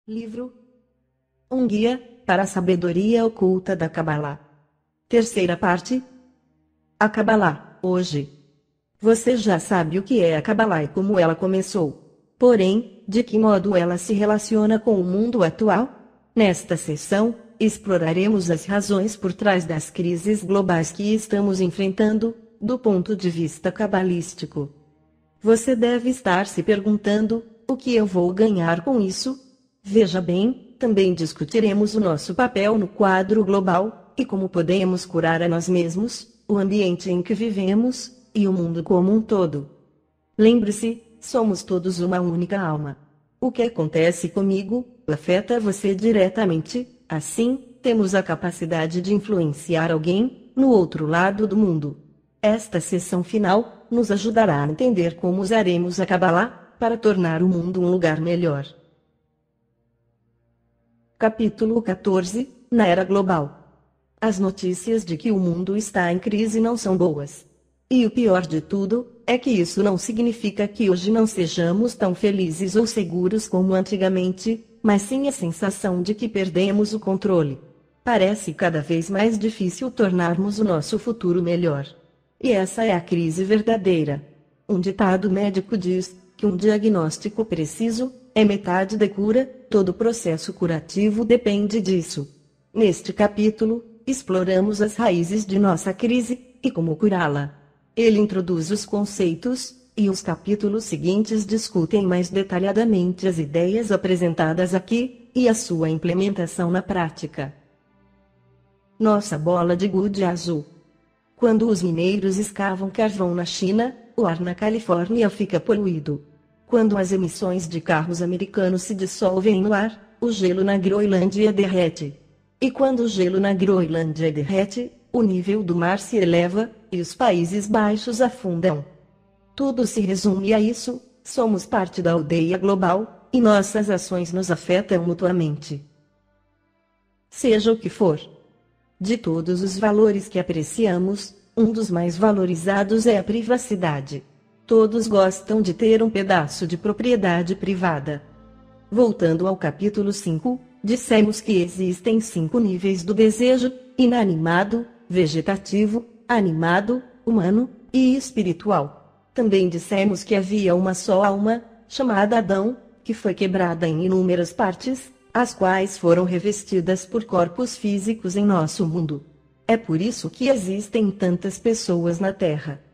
Livro Um Guia para a Sabedoria Oculta da Kabbalah. Terceira parte. A Kabbalah, hoje. Você já sabe o que é a Kabbalah e como ela começou. Porém, de que modo ela se relaciona com o mundo atual? Nesta sessão, exploraremos as razões por trás das crises globais que estamos enfrentando, do ponto de vista cabalístico. Você deve estar se perguntando: o que eu vou ganhar com isso? Veja bem, também discutiremos o nosso papel no quadro global, e como podemos curar a nós mesmos, o ambiente em que vivemos, e o mundo como um todo. Lembre-se, somos todos uma única alma. O que acontece comigo, afeta você diretamente, assim, temos a capacidade de influenciar alguém, no outro lado do mundo. Esta sessão final, nos ajudará a entender como usaremos a Kabbalah, para tornar o mundo um lugar melhor. Capítulo 14, na Era Global. As notícias de que o mundo está em crise não são boas. E o pior de tudo, é que isso não significa que hoje não sejamos tão felizes ou seguros como antigamente, mas sim a sensação de que perdemos o controle. Parece cada vez mais difícil tornarmos o nosso futuro melhor. E essa é a crise verdadeira. Um ditado médico diz que um diagnóstico preciso é metade da cura, todo processo curativo depende disso. Neste capítulo, exploramos as raízes de nossa crise, e como curá-la. Ele introduz os conceitos, e os capítulos seguintes discutem mais detalhadamente as ideias apresentadas aqui, e a sua implementação na prática. Nossa bola de gude azul. Quando os mineiros escavam carvão na China, o ar na Califórnia fica poluído. Quando as emissões de carros americanos se dissolvem no ar, o gelo na Groenlândia derrete. E quando o gelo na Groenlândia derrete, o nível do mar se eleva, e os Países Baixos afundam. Tudo se resume a isso: somos parte da aldeia global, e nossas ações nos afetam mutuamente. Seja o que for. De todos os valores que apreciamos, um dos mais valorizados é a privacidade. Todos gostam de ter um pedaço de propriedade privada. Voltando ao capítulo 5, dissemos que existem 5 níveis do desejo: inanimado, vegetativo, animado, humano e espiritual. Também dissemos que havia uma só alma, chamada Adão, que foi quebrada em inúmeras partes, as quais foram revestidas por corpos físicos em nosso mundo. É por isso que existem tantas pessoas na Terra.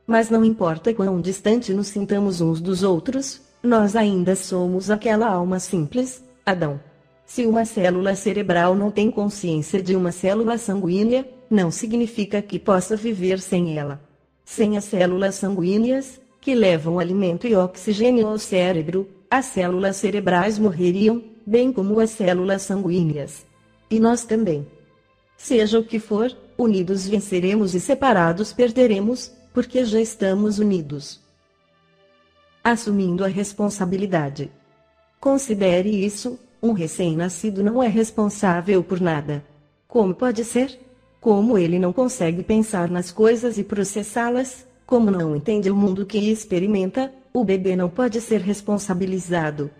Mas não importa quão distante nos sintamos uns dos outros, nós ainda somos aquela alma simples, Adão. Se uma célula cerebral não tem consciência de uma célula sanguínea, não significa que possa viver sem ela. Sem as células sanguíneas, que levam alimento e oxigênio ao cérebro, as células cerebrais morreriam, bem como as células sanguíneas. E nós também. Seja o que for, unidos venceremos e separados perderemos, porque já estamos unidos. Assumindo a responsabilidade. Considere isso: um recém-nascido não é responsável por nada. Como pode ser? Como ele não consegue pensar nas coisas e processá-las, como não entende o mundo que experimenta, o bebê não pode ser responsabilizado.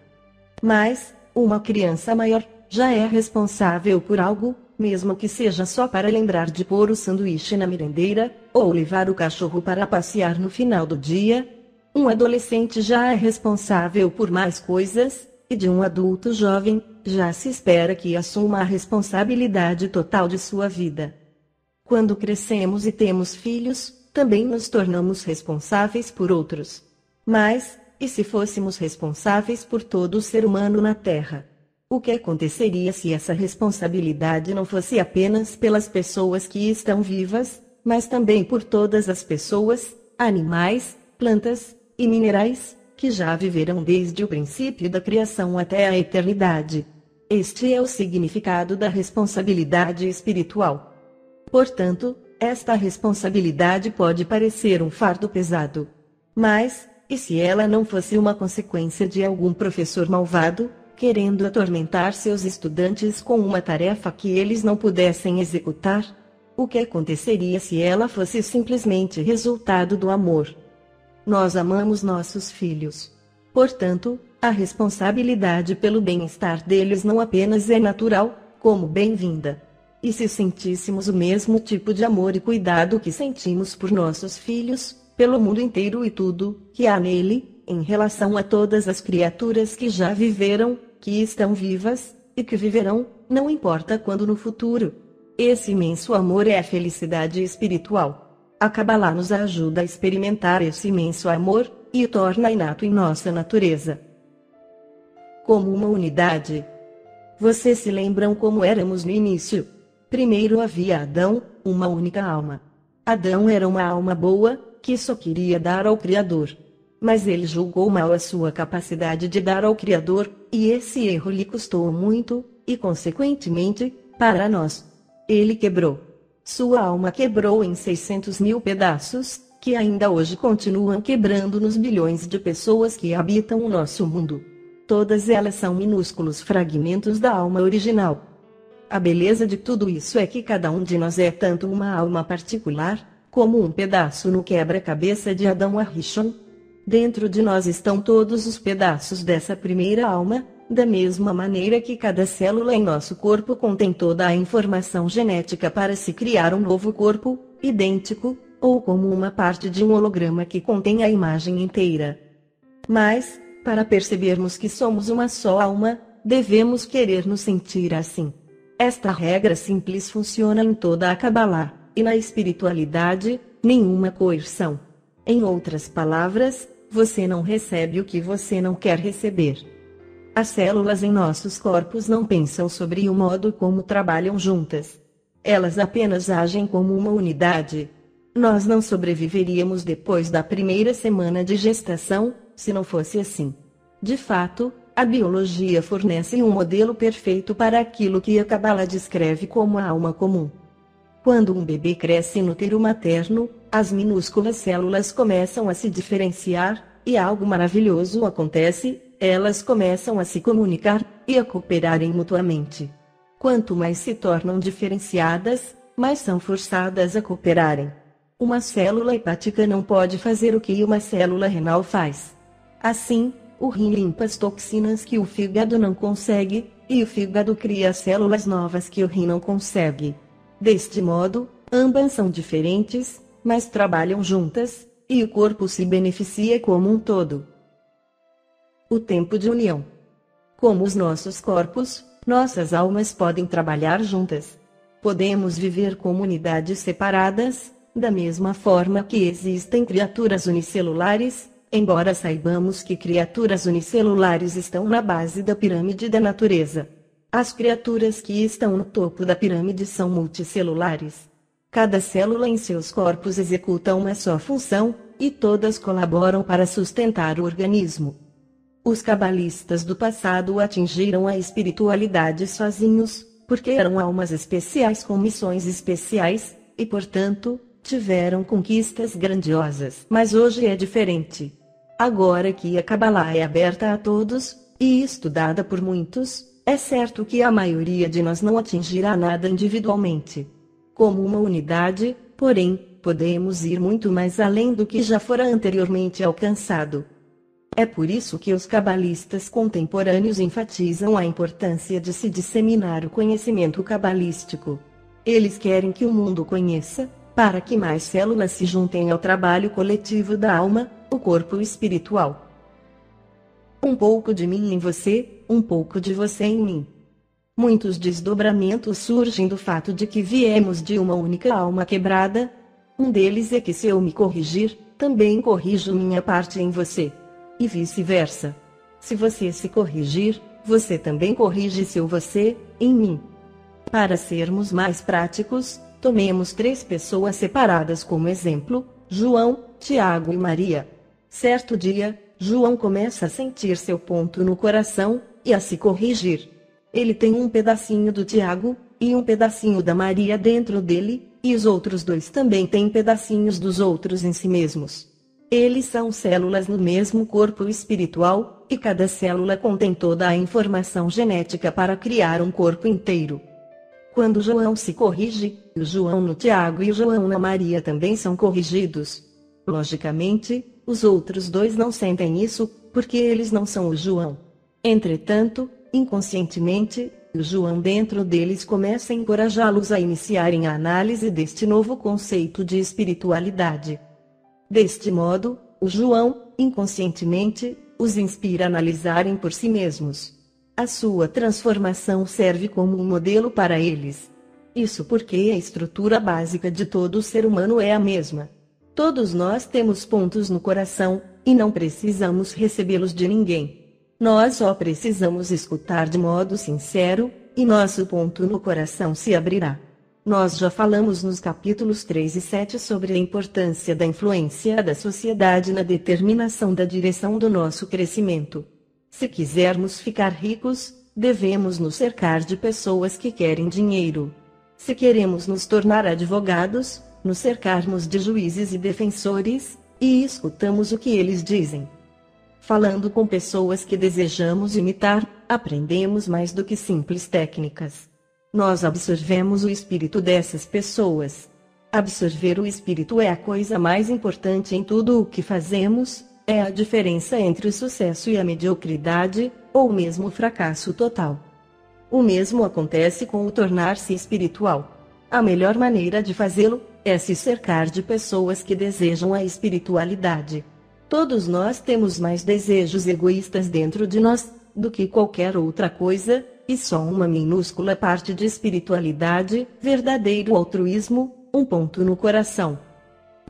Mas, uma criança maior, já é responsável por algo, mesmo que seja só para lembrar de pôr o sanduíche na merendeira, ou levar o cachorro para passear no final do dia. Um adolescente já é responsável por mais coisas, e de um adulto jovem, já se espera que assuma a responsabilidade total de sua vida. Quando crescemos e temos filhos, também nos tornamos responsáveis por outros. Mas, e se fôssemos responsáveis por todo ser humano na Terra? O que aconteceria se essa responsabilidade não fosse apenas pelas pessoas que estão vivas, mas também por todas as pessoas, animais, plantas e minerais, que já viverão desde o princípio da criação até a eternidade? Este é o significado da responsabilidade espiritual. Portanto, esta responsabilidade pode parecer um fardo pesado. Mas, e se ela não fosse uma consequência de algum professor malvado, querendo atormentar seus estudantes com uma tarefa que eles não pudessem executar? O que aconteceria se ela fosse simplesmente resultado do amor? Nós amamos nossos filhos. Portanto, a responsabilidade pelo bem-estar deles não apenas é natural, como bem-vinda. E se sentíssemos o mesmo tipo de amor e cuidado que sentimos por nossos filhos, pelo mundo inteiro e tudo que há nele, em relação a todas as criaturas que já viveram, que estão vivas, e que viverão, não importa quando no futuro. Esse imenso amor é a felicidade espiritual. A Kabbalah nos ajuda a experimentar esse imenso amor, e o torna inato em nossa natureza. Como uma unidade. Vocês se lembram como éramos no início? Primeiro havia Adão, uma única alma. Adão era uma alma boa, que só queria dar ao Criador. Mas ele julgou mal a sua capacidade de dar ao Criador, e esse erro lhe custou muito, e consequentemente, para nós. Ele quebrou. Sua alma quebrou em 600 mil pedaços, que ainda hoje continuam quebrando nos bilhões de pessoas que habitam o nosso mundo. Todas elas são minúsculos fragmentos da alma original. A beleza de tudo isso é que cada um de nós é tanto uma alma particular, como um pedaço no quebra-cabeça de Adão Arishon. Dentro de nós estão todos os pedaços dessa primeira alma, da mesma maneira que cada célula em nosso corpo contém toda a informação genética para se criar um novo corpo, idêntico, ou como uma parte de um holograma que contém a imagem inteira. Mas, para percebermos que somos uma só alma, devemos querer nos sentir assim. Esta regra simples funciona em toda a Kabbalah, e na espiritualidade, nenhuma coerção. Em outras palavras, você não recebe o que você não quer receber. As células em nossos corpos não pensam sobre o modo como trabalham juntas. Elas apenas agem como uma unidade. Nós não sobreviveríamos depois da primeira semana de gestação, se não fosse assim. De fato, a biologia fornece um modelo perfeito para aquilo que a Kabbalah descreve como a alma comum. Quando um bebê cresce no útero materno, as minúsculas células começam a se diferenciar, e algo maravilhoso acontece, elas começam a se comunicar, e a cooperarem mutuamente. Quanto mais se tornam diferenciadas, mais são forçadas a cooperarem. Uma célula hepática não pode fazer o que uma célula renal faz. Assim, o rim limpa as toxinas que o fígado não consegue, e o fígado cria células novas que o rim não consegue. Deste modo, ambas são diferentes, mas trabalham juntas, e o corpo se beneficia como um todo. O tempo de união. Como os nossos corpos, nossas almas podem trabalhar juntas. Podemos viver como unidades separadas, da mesma forma que existem criaturas unicelulares, embora saibamos que criaturas unicelulares estão na base da pirâmide da natureza. As criaturas que estão no topo da pirâmide são multicelulares. Cada célula em seus corpos executa uma só função, e todas colaboram para sustentar o organismo. Os cabalistas do passado atingiram a espiritualidade sozinhos, porque eram almas especiais com missões especiais, e portanto, tiveram conquistas grandiosas. Mas hoje é diferente. Agora que a Kabbalah é aberta a todos, e estudada por muitos, é certo que a maioria de nós não atingirá nada individualmente. Como uma unidade, porém, podemos ir muito mais além do que já fora anteriormente alcançado. É por isso que os cabalistas contemporâneos enfatizam a importância de se disseminar o conhecimento cabalístico. Eles querem que o mundo conheça, para que mais células se juntem ao trabalho coletivo da alma, o corpo espiritual. Um pouco de mim em você, um pouco de você em mim. Muitos desdobramentos surgem do fato de que viemos de uma única alma quebrada. Um deles é que se eu me corrigir, também corrijo minha parte em você. E vice-versa. Se você se corrigir, você também corrige seu você, em mim. Para sermos mais práticos, tomemos 3 pessoas separadas como exemplo: João, Tiago e Maria. Certo dia, João começa a sentir seu ponto no coração, e a se corrigir. Ele tem um pedacinho do Tiago, e um pedacinho da Maria dentro dele, e os outros 2 também têm pedacinhos dos outros em si mesmos. Eles são células no mesmo corpo espiritual, e cada célula contém toda a informação genética para criar um corpo inteiro. Quando João se corrige, o João no Tiago e o João na Maria também são corrigidos. Logicamente, os outros 2 não sentem isso, porque eles não são o João. Entretanto, inconscientemente, o João dentro deles começa a encorajá-los a iniciarem a análise deste novo conceito de espiritualidade. Deste modo, o João, inconscientemente, os inspira a analisarem por si mesmos. A sua transformação serve como um modelo para eles. Isso porque a estrutura básica de todo ser humano é a mesma. Todos nós temos pontos no coração, e não precisamos recebê-los de ninguém. Nós só precisamos escutar de modo sincero, e nosso ponto no coração se abrirá. Nós já falamos nos capítulos 3 e 7 sobre a importância da influência da sociedade na determinação da direção do nosso crescimento. Se quisermos ficar ricos, devemos nos cercar de pessoas que querem dinheiro. Se queremos nos tornar advogados, nos cercarmos de juízes e defensores, e escutamos o que eles dizem. Falando com pessoas que desejamos imitar, aprendemos mais do que simples técnicas. Nós absorvemos o espírito dessas pessoas. Absorver o espírito é a coisa mais importante em tudo o que fazemos, é a diferença entre o sucesso e a mediocridade, ou mesmo o fracasso total. O mesmo acontece com o tornar-se espiritual. A melhor maneira de fazê-lo é se cercar de pessoas que desejam a espiritualidade. Todos nós temos mais desejos egoístas dentro de nós do que qualquer outra coisa, e só uma minúscula parte de espiritualidade, verdadeiro altruísmo, um ponto no coração.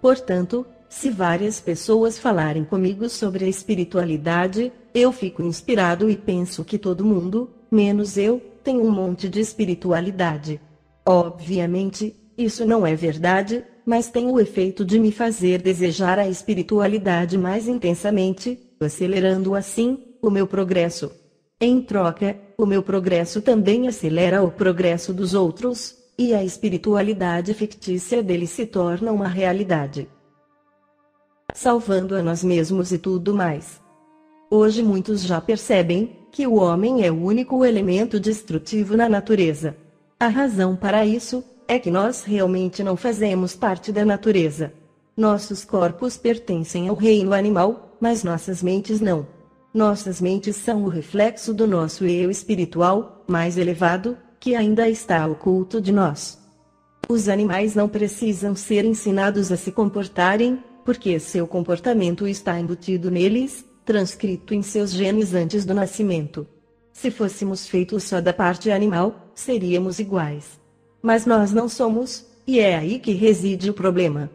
Portanto, se várias pessoas falarem comigo sobre a espiritualidade, eu fico inspirado e penso que todo mundo, menos eu, tem um monte de espiritualidade. Obviamente, isso não é verdade, mas tem o efeito de me fazer desejar a espiritualidade mais intensamente, acelerando assim o meu progresso. Em troca, o meu progresso também acelera o progresso dos outros, e a espiritualidade fictícia deles se torna uma realidade, salvando a nós mesmos e tudo mais. Hoje muitos já percebem que o homem é o único elemento destrutivo na natureza. A razão para isso é que nós realmente não fazemos parte da natureza. Nossos corpos pertencem ao reino animal, mas nossas mentes não. Nossas mentes são o reflexo do nosso eu espiritual, mais elevado, que ainda está oculto de nós. Os animais não precisam ser ensinados a se comportarem, porque seu comportamento está embutido neles, transcrito em seus genes antes do nascimento. Se fôssemos feitos só da parte animal, seríamos iguais. Mas nós não somos, e é aí que reside o problema.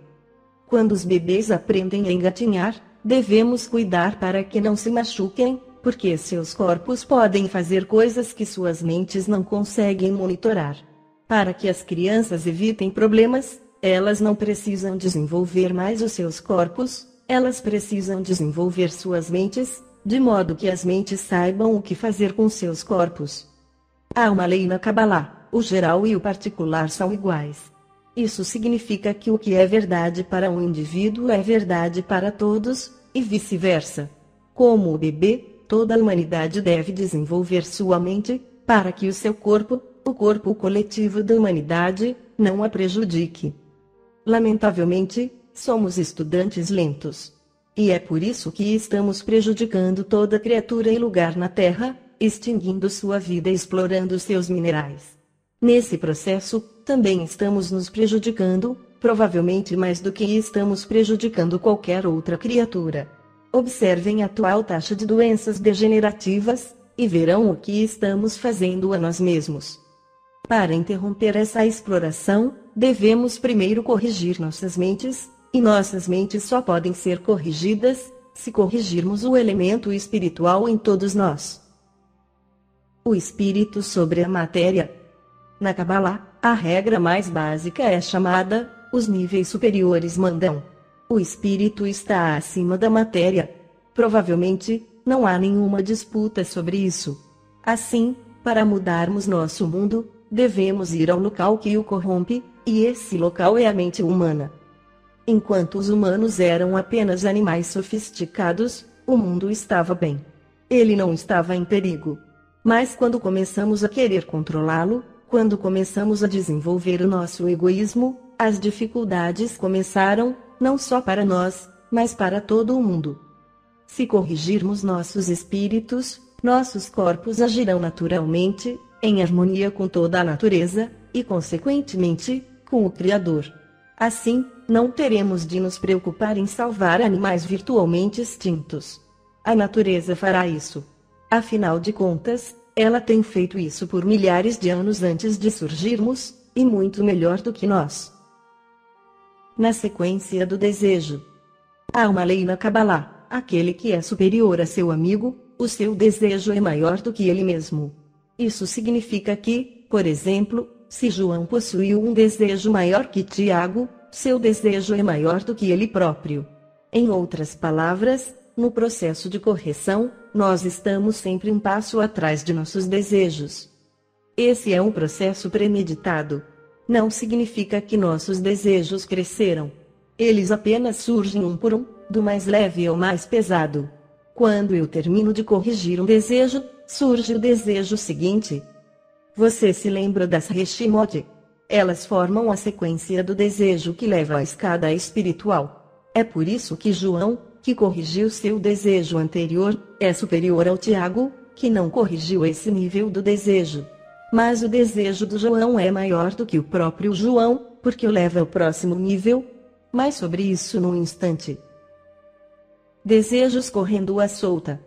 Quando os bebês aprendem a engatinhar, devemos cuidar para que não se machuquem, porque seus corpos podem fazer coisas que suas mentes não conseguem monitorar. Para que as crianças evitem problemas, elas não precisam desenvolver mais os seus corpos, elas precisam desenvolver suas mentes, de modo que as mentes saibam o que fazer com seus corpos. Há uma lei na Kabbalah: o geral e o particular são iguais. Isso significa que o que é verdade para um indivíduo é verdade para todos, e vice-versa. Como o bebê, toda a humanidade deve desenvolver sua mente, para que o seu corpo, o corpo coletivo da humanidade, não a prejudique. Lamentavelmente, somos estudantes lentos. E é por isso que estamos prejudicando toda criatura e lugar na Terra, extinguindo sua vida e explorando seus minerais. Nesse processo, também estamos nos prejudicando, provavelmente mais do que estamos prejudicando qualquer outra criatura. Observem a atual taxa de doenças degenerativas, e verão o que estamos fazendo a nós mesmos. Para interromper essa exploração, devemos primeiro corrigir nossas mentes, e nossas mentes só podem ser corrigidas se corrigirmos o elemento espiritual em todos nós. O espírito sobre a matéria. Na Kabbalah, a regra mais básica é chamada: os níveis superiores mandam. O espírito está acima da matéria. Provavelmente, não há nenhuma disputa sobre isso. Assim, para mudarmos nosso mundo, devemos ir ao local que o corrompe, e esse local é a mente humana. Enquanto os humanos eram apenas animais sofisticados, o mundo estava bem. Ele não estava em perigo. Mas quando começamos a querer controlá-lo, quando começamos a desenvolver o nosso egoísmo, as dificuldades começaram, não só para nós, mas para todo o mundo. se corrigirmos nossos espíritos, nossos corpos agirão naturalmente, em harmonia com toda a natureza, e consequentemente, com o Criador. Assim, não teremos de nos preocupar em salvar animais virtualmente extintos. A natureza fará isso. Afinal de contas, ela tem feito isso por milhares de anos antes de surgirmos, e muito melhor do que nós. Na sequência do desejo. Há uma lei na Kabbalah: aquele que é superior a seu amigo, o seu desejo é maior do que ele mesmo. Isso significa que, por exemplo, se João possuiu um desejo maior que Tiago, seu desejo é maior do que ele próprio. Em outras palavras, no processo de correção, nós estamos sempre um passo atrás de nossos desejos. Esse é um processo premeditado. Não significa que nossos desejos cresceram. Eles apenas surgem um por um, do mais leve ao mais pesado. Quando eu termino de corrigir um desejo, surge o desejo seguinte. Você se lembra das Reshimot? Elas formam a sequência do desejo que leva à escada espiritual. É por isso que João, que corrigiu seu desejo anterior, é superior ao Tiago, que não corrigiu esse nível do desejo. Mas o desejo do João é maior do que o próprio João, porque o leva ao próximo nível. Mais sobre isso num instante. Desejos correndo à solta.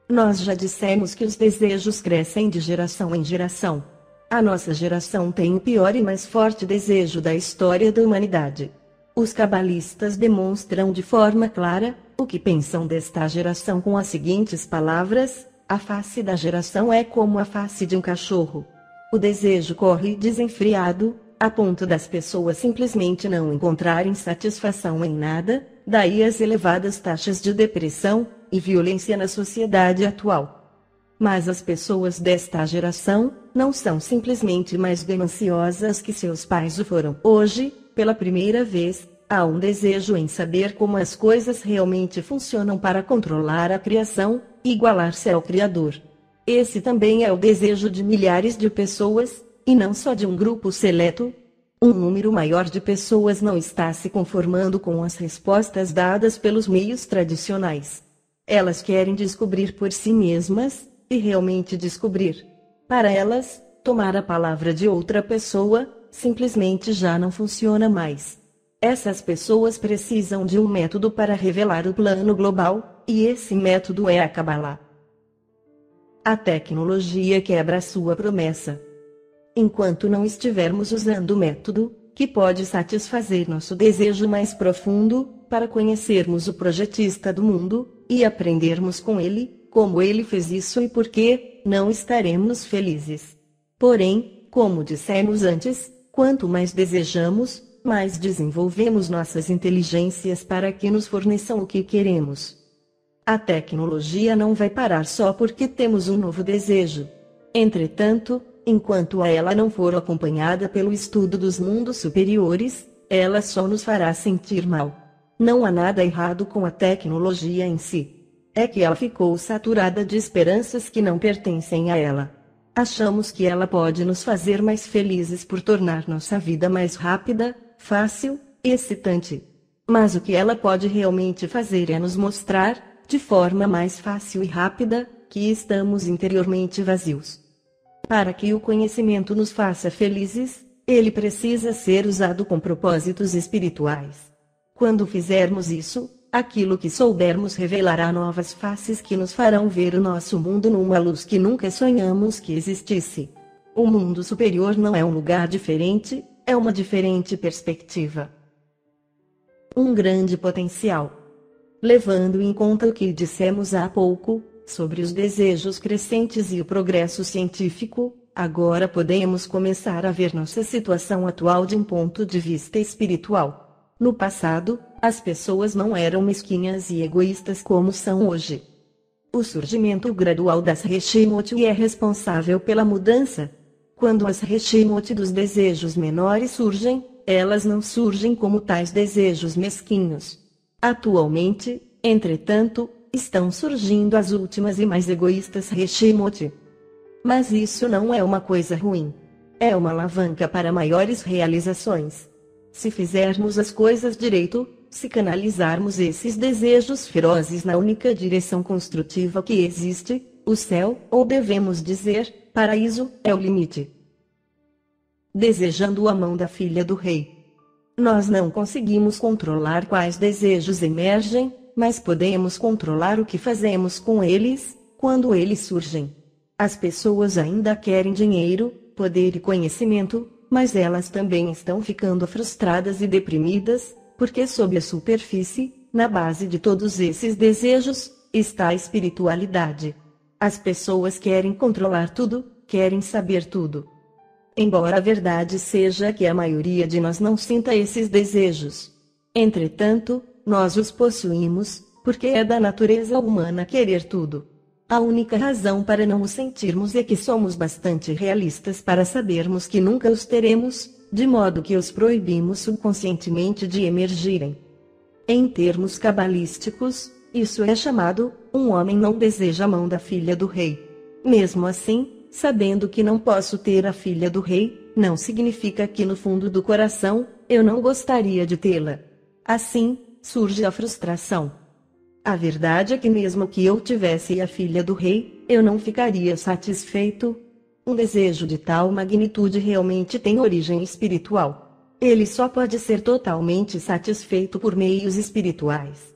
Nós já dissemos que os desejos crescem de geração em geração. A nossa geração tem o pior e mais forte desejo da história da humanidade. Os cabalistas demonstram de forma clara o que pensam desta geração com as seguintes palavras: a face da geração é como a face de um cachorro. O desejo corre desenfreado, a ponto das pessoas simplesmente não encontrarem satisfação em nada, daí as elevadas taxas de depressão e violência na sociedade atual. Mas as pessoas desta geração não são simplesmente mais gananciosas que seus pais o foram. Hoje, pela primeira vez, há um desejo em saber como as coisas realmente funcionam para controlar a criação e igualar-se ao Criador. Esse também é o desejo de milhares de pessoas, e não só de um grupo seleto. Um número maior de pessoas não está se conformando com as respostas dadas pelos meios tradicionais. Elas querem descobrir por si mesmas, e realmente descobrir. Para elas, tomar a palavra de outra pessoa, simplesmente já não funciona mais. Essas pessoas precisam de um método para revelar o plano global, e esse método é a Kabbalah. A tecnologia quebra a sua promessa. Enquanto não estivermos usando o método, que pode satisfazer nosso desejo mais profundo, para conhecermos o projetista do mundo, e aprendermos com ele, como ele fez isso e por que, não estaremos felizes. Porém, como dissemos antes, quanto mais desejamos, mais desenvolvemos nossas inteligências para que nos forneçam o que queremos. A tecnologia não vai parar só porque temos um novo desejo. Entretanto, enquanto ela não for acompanhada pelo estudo dos mundos superiores, ela só nos fará sentir mal. Não há nada errado com a tecnologia em si. É que ela ficou saturada de esperanças que não pertencem a ela. Achamos que ela pode nos fazer mais felizes por tornar nossa vida mais rápida, fácil, excitante. Mas o que ela pode realmente fazer é nos mostrar, de forma mais fácil e rápida, que estamos interiormente vazios. Para que o conhecimento nos faça felizes, ele precisa ser usado com propósitos espirituais. Quando fizermos isso, aquilo que soubermos revelará novas faces que nos farão ver o nosso mundo numa luz que nunca sonhamos que existisse. O mundo superior não é um lugar diferente, é uma diferente perspectiva. Um grande potencial. Levando em conta o que dissemos há pouco, sobre os desejos crescentes e o progresso científico, agora podemos começar a ver nossa situação atual de um ponto de vista espiritual. No passado, as pessoas não eram mesquinhas e egoístas como são hoje. O surgimento gradual das Reshimot é responsável pela mudança. Quando as Reshimot dos desejos menores surgem, elas não surgem como tais desejos mesquinhos. Atualmente, entretanto, estão surgindo as últimas e mais egoístas Reshimot. Mas isso não é uma coisa ruim. É uma alavanca para maiores realizações. Se fizermos as coisas direito, se canalizarmos esses desejos ferozes na única direção construtiva que existe, o céu, ou devemos dizer, paraíso, é o limite. Desejando a mão da filha do rei. Nós não conseguimos controlar quais desejos emergem, mas podemos controlar o que fazemos com eles, quando eles surgem. As pessoas ainda querem dinheiro, poder e conhecimento, mas elas também estão ficando frustradas e deprimidas, porque sob a superfície, na base de todos esses desejos, está a espiritualidade. As pessoas querem controlar tudo, querem saber tudo. Embora a verdade seja que a maioria de nós não sinta esses desejos. Entretanto, nós os possuímos, porque é da natureza humana querer tudo. A única razão para não os sentirmos é que somos bastante realistas para sabermos que nunca os teremos, de modo que os proibimos subconscientemente de emergirem. Em termos cabalísticos, isso é chamado, um homem não deseja a mão da filha do rei. Mesmo assim, sabendo que não posso ter a filha do rei, não significa que no fundo do coração, eu não gostaria de tê-la. Assim, surge a frustração. A verdade é que mesmo que eu tivesse a filha do rei, eu não ficaria satisfeito. Um desejo de tal magnitude realmente tem origem espiritual. Ele só pode ser totalmente satisfeito por meios espirituais.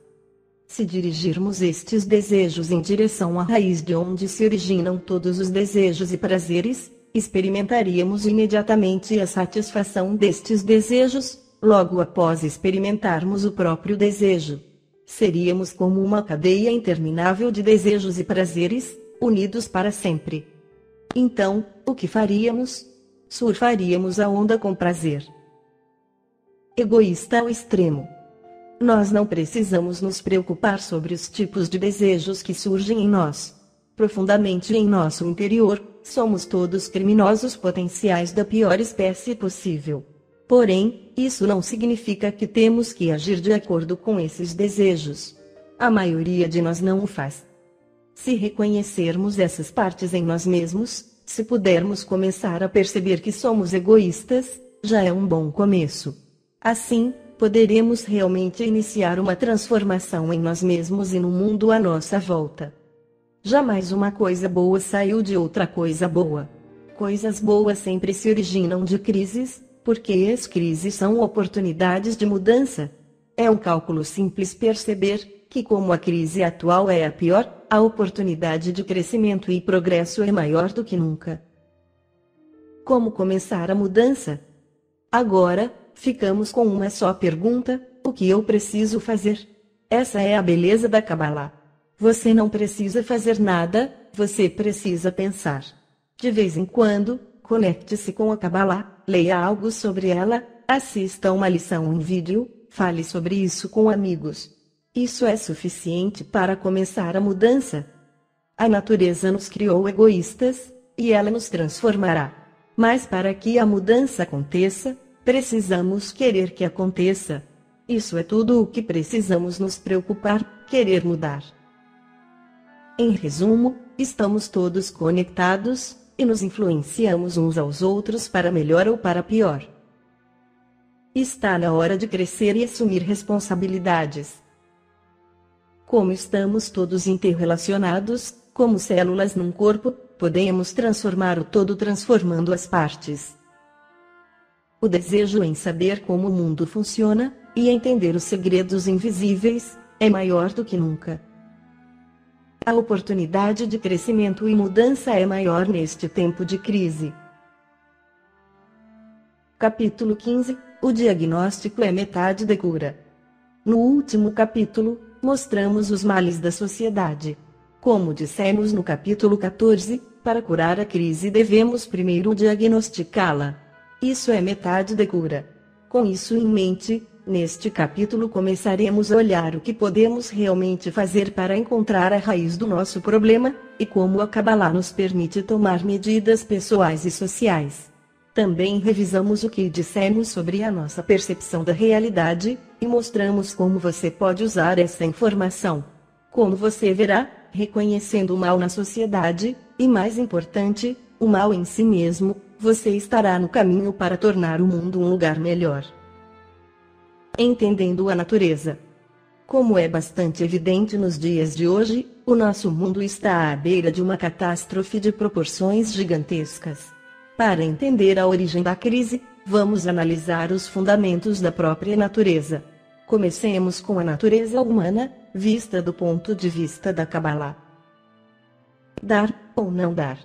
Se dirigirmos estes desejos em direção à raiz de onde se originam todos os desejos e prazeres, experimentaríamos imediatamente a satisfação destes desejos, logo após experimentarmos o próprio desejo. Seríamos como uma cadeia interminável de desejos e prazeres, unidos para sempre. Então, o que faríamos? Surfaríamos a onda com prazer. Egoísta ao extremo. Nós não precisamos nos preocupar sobre os tipos de desejos que surgem em nós. Profundamente em nosso interior, somos todos criminosos potenciais da pior espécie possível. Porém, isso não significa que temos que agir de acordo com esses desejos. A maioria de nós não o faz. Se reconhecermos essas partes em nós mesmos, se pudermos começar a perceber que somos egoístas, já é um bom começo. Assim, poderemos realmente iniciar uma transformação em nós mesmos e no mundo à nossa volta. Jamais uma coisa boa saiu de outra coisa boa. Coisas boas sempre se originam de crises, porque as crises são oportunidades de mudança. É um cálculo simples perceber que, como a crise atual é a pior, a oportunidade de crescimento e progresso é maior do que nunca. Como começar a mudança? Agora, ficamos com uma só pergunta: o que eu preciso fazer? Essa é a beleza da Kabbalah. Você não precisa fazer nada, você precisa pensar. De vez em quando, conecte-se com a Kabbalah, leia algo sobre ela, assista uma lição em vídeo, fale sobre isso com amigos. Isso é suficiente para começar a mudança. A natureza nos criou egoístas, e ela nos transformará. Mas para que a mudança aconteça, precisamos querer que aconteça. Isso é tudo o que precisamos nos preocupar, querer mudar. Em resumo, estamos todos conectados, e nos influenciamos uns aos outros para melhor ou para pior. Está na hora de crescer e assumir responsabilidades. Como estamos todos interrelacionados, como células num corpo, podemos transformar o todo transformando as partes. O desejo em saber como o mundo funciona, e entender os segredos invisíveis, é maior do que nunca. A oportunidade de crescimento e mudança é maior neste tempo de crise. Capítulo 15 – O diagnóstico é metade da cura. No último capítulo, mostramos os males da sociedade. Como dissemos no capítulo 14, para curar a crise devemos primeiro diagnosticá-la. Isso é metade da cura. Com isso em mente, neste capítulo começaremos a olhar o que podemos realmente fazer para encontrar a raiz do nosso problema, e como a Kabbalah nos permite tomar medidas pessoais e sociais. Também revisamos o que dissemos sobre a nossa percepção da realidade, e mostramos como você pode usar essa informação. Como você verá, reconhecendo o mal na sociedade, e mais importante, o mal em si mesmo, você estará no caminho para tornar o mundo um lugar melhor. Entendendo a natureza. Como é bastante evidente nos dias de hoje, o nosso mundo está à beira de uma catástrofe de proporções gigantescas. Para entender a origem da crise, vamos analisar os fundamentos da própria natureza. Comecemos com a natureza humana, vista do ponto de vista da Kabbalah. Dar, ou não dar.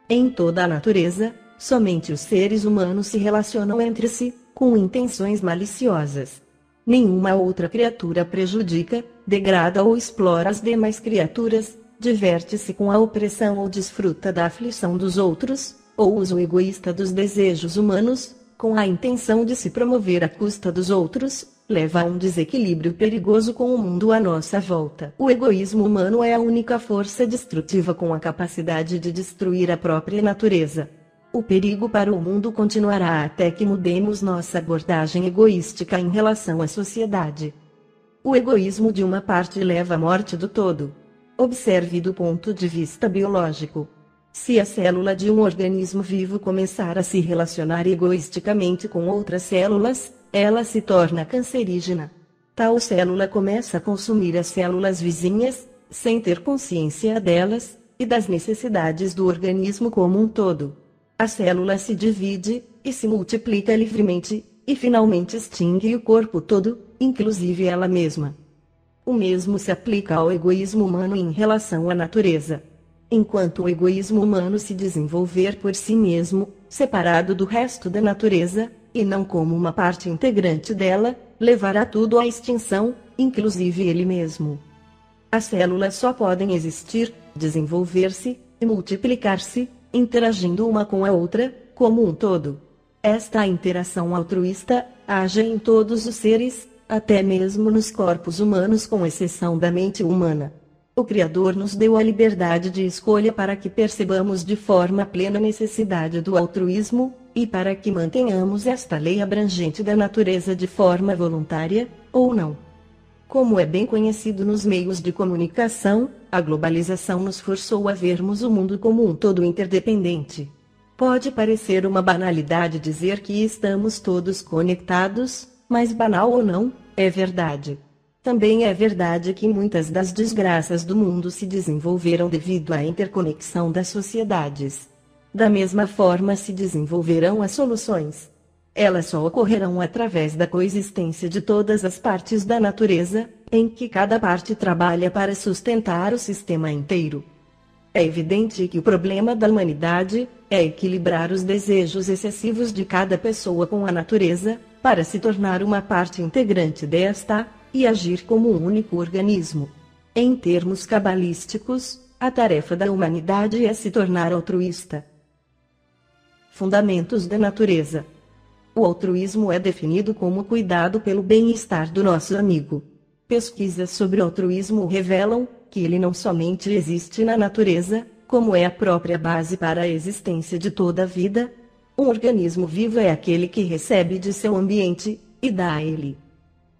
Em toda a natureza, somente os seres humanos se relacionam entre si, com intenções maliciosas. Nenhuma outra criatura prejudica, degrada ou explora as demais criaturas, diverte-se com a opressão ou desfruta da aflição dos outros, ou uso egoísta dos desejos humanos, com a intenção de se promover à custa dos outros, leva a um desequilíbrio perigoso com o mundo à nossa volta. O egoísmo humano é a única força destrutiva com a capacidade de destruir a própria natureza. O perigo para o mundo continuará até que mudemos nossa abordagem egoística em relação à sociedade. O egoísmo de uma parte leva à morte do todo. Observe do ponto de vista biológico. Se a célula de um organismo vivo começar a se relacionar egoisticamente com outras células, ela se torna cancerígena. Tal célula começa a consumir as células vizinhas, sem ter consciência delas, e das necessidades do organismo como um todo. A célula se divide, e se multiplica livremente, e finalmente extingue o corpo todo, inclusive ela mesma. O mesmo se aplica ao egoísmo humano em relação à natureza. Enquanto o egoísmo humano se desenvolver por si mesmo, separado do resto da natureza, e não como uma parte integrante dela, levará tudo à extinção, inclusive ele mesmo. As células só podem existir, desenvolver-se e multiplicar-se, interagindo uma com a outra, como um todo. Esta interação altruísta age em todos os seres, até mesmo nos corpos humanos com exceção da mente humana. O Criador nos deu a liberdade de escolha para que percebamos de forma plena a necessidade do altruísmo, e para que mantenhamos esta lei abrangente da natureza de forma voluntária, ou não. Como é bem conhecido nos meios de comunicação, a globalização nos forçou a vermos o mundo como um todo interdependente. Pode parecer uma banalidade dizer que estamos todos conectados, mas banal ou não, é verdade. Também é verdade que muitas das desgraças do mundo se desenvolveram devido à interconexão das sociedades. Da mesma forma se desenvolverão as soluções. Elas só ocorrerão através da coexistência de todas as partes da natureza, em que cada parte trabalha para sustentar o sistema inteiro. É evidente que o problema da humanidade é equilibrar os desejos excessivos de cada pessoa com a natureza, para se tornar uma parte integrante desta, e agir como um único organismo. Em termos cabalísticos, a tarefa da humanidade é se tornar altruísta. Fundamentos da natureza. O altruísmo é definido como cuidado pelo bem-estar do nosso amigo. Pesquisas sobre o altruísmo revelam que ele não somente existe na natureza, como é a própria base para a existência de toda a vida. Um organismo vivo é aquele que recebe de seu ambiente e dá a ele.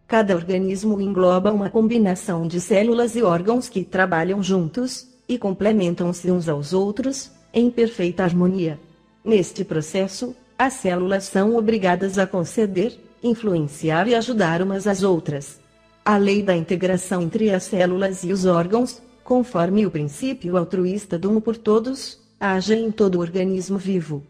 Cada organismo engloba uma combinação de células e órgãos que trabalham juntos e complementam-se uns aos outros, em perfeita harmonia. Neste processo, as células são obrigadas a conceder, influenciar e ajudar umas às outras. A lei da integração entre as células e os órgãos, conforme o princípio altruísta do um por todos, age em todo organismo vivo.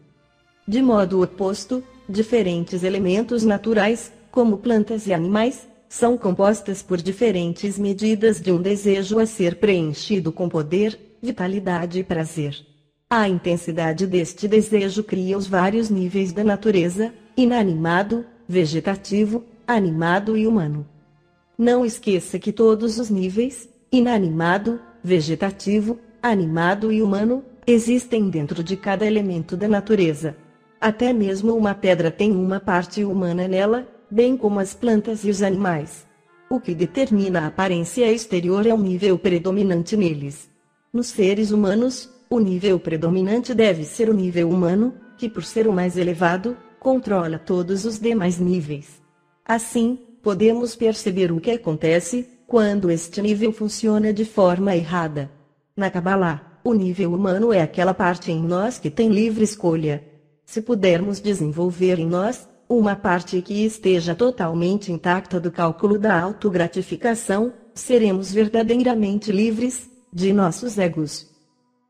De modo oposto, diferentes elementos naturais, como plantas e animais, são compostas por diferentes medidas de um desejo a ser preenchido com poder, vitalidade e prazer. A intensidade deste desejo cria os vários níveis da natureza: inanimado, vegetativo, animado e humano. Não esqueça que todos os níveis, inanimado, vegetativo, animado e humano, existem dentro de cada elemento da natureza. Até mesmo uma pedra tem uma parte humana nela, bem como as plantas e os animais. O que determina a aparência exterior é o nível predominante neles. Nos seres humanos, o nível predominante deve ser o nível humano, que por ser o mais elevado, controla todos os demais níveis. Assim, podemos perceber o que acontece quando este nível funciona de forma errada. Na Kabbalah, o nível humano é aquela parte em nós que tem livre escolha. Se pudermos desenvolver em nós uma parte que esteja totalmente intacta do cálculo da autogratificação, seremos verdadeiramente livres de nossos egos.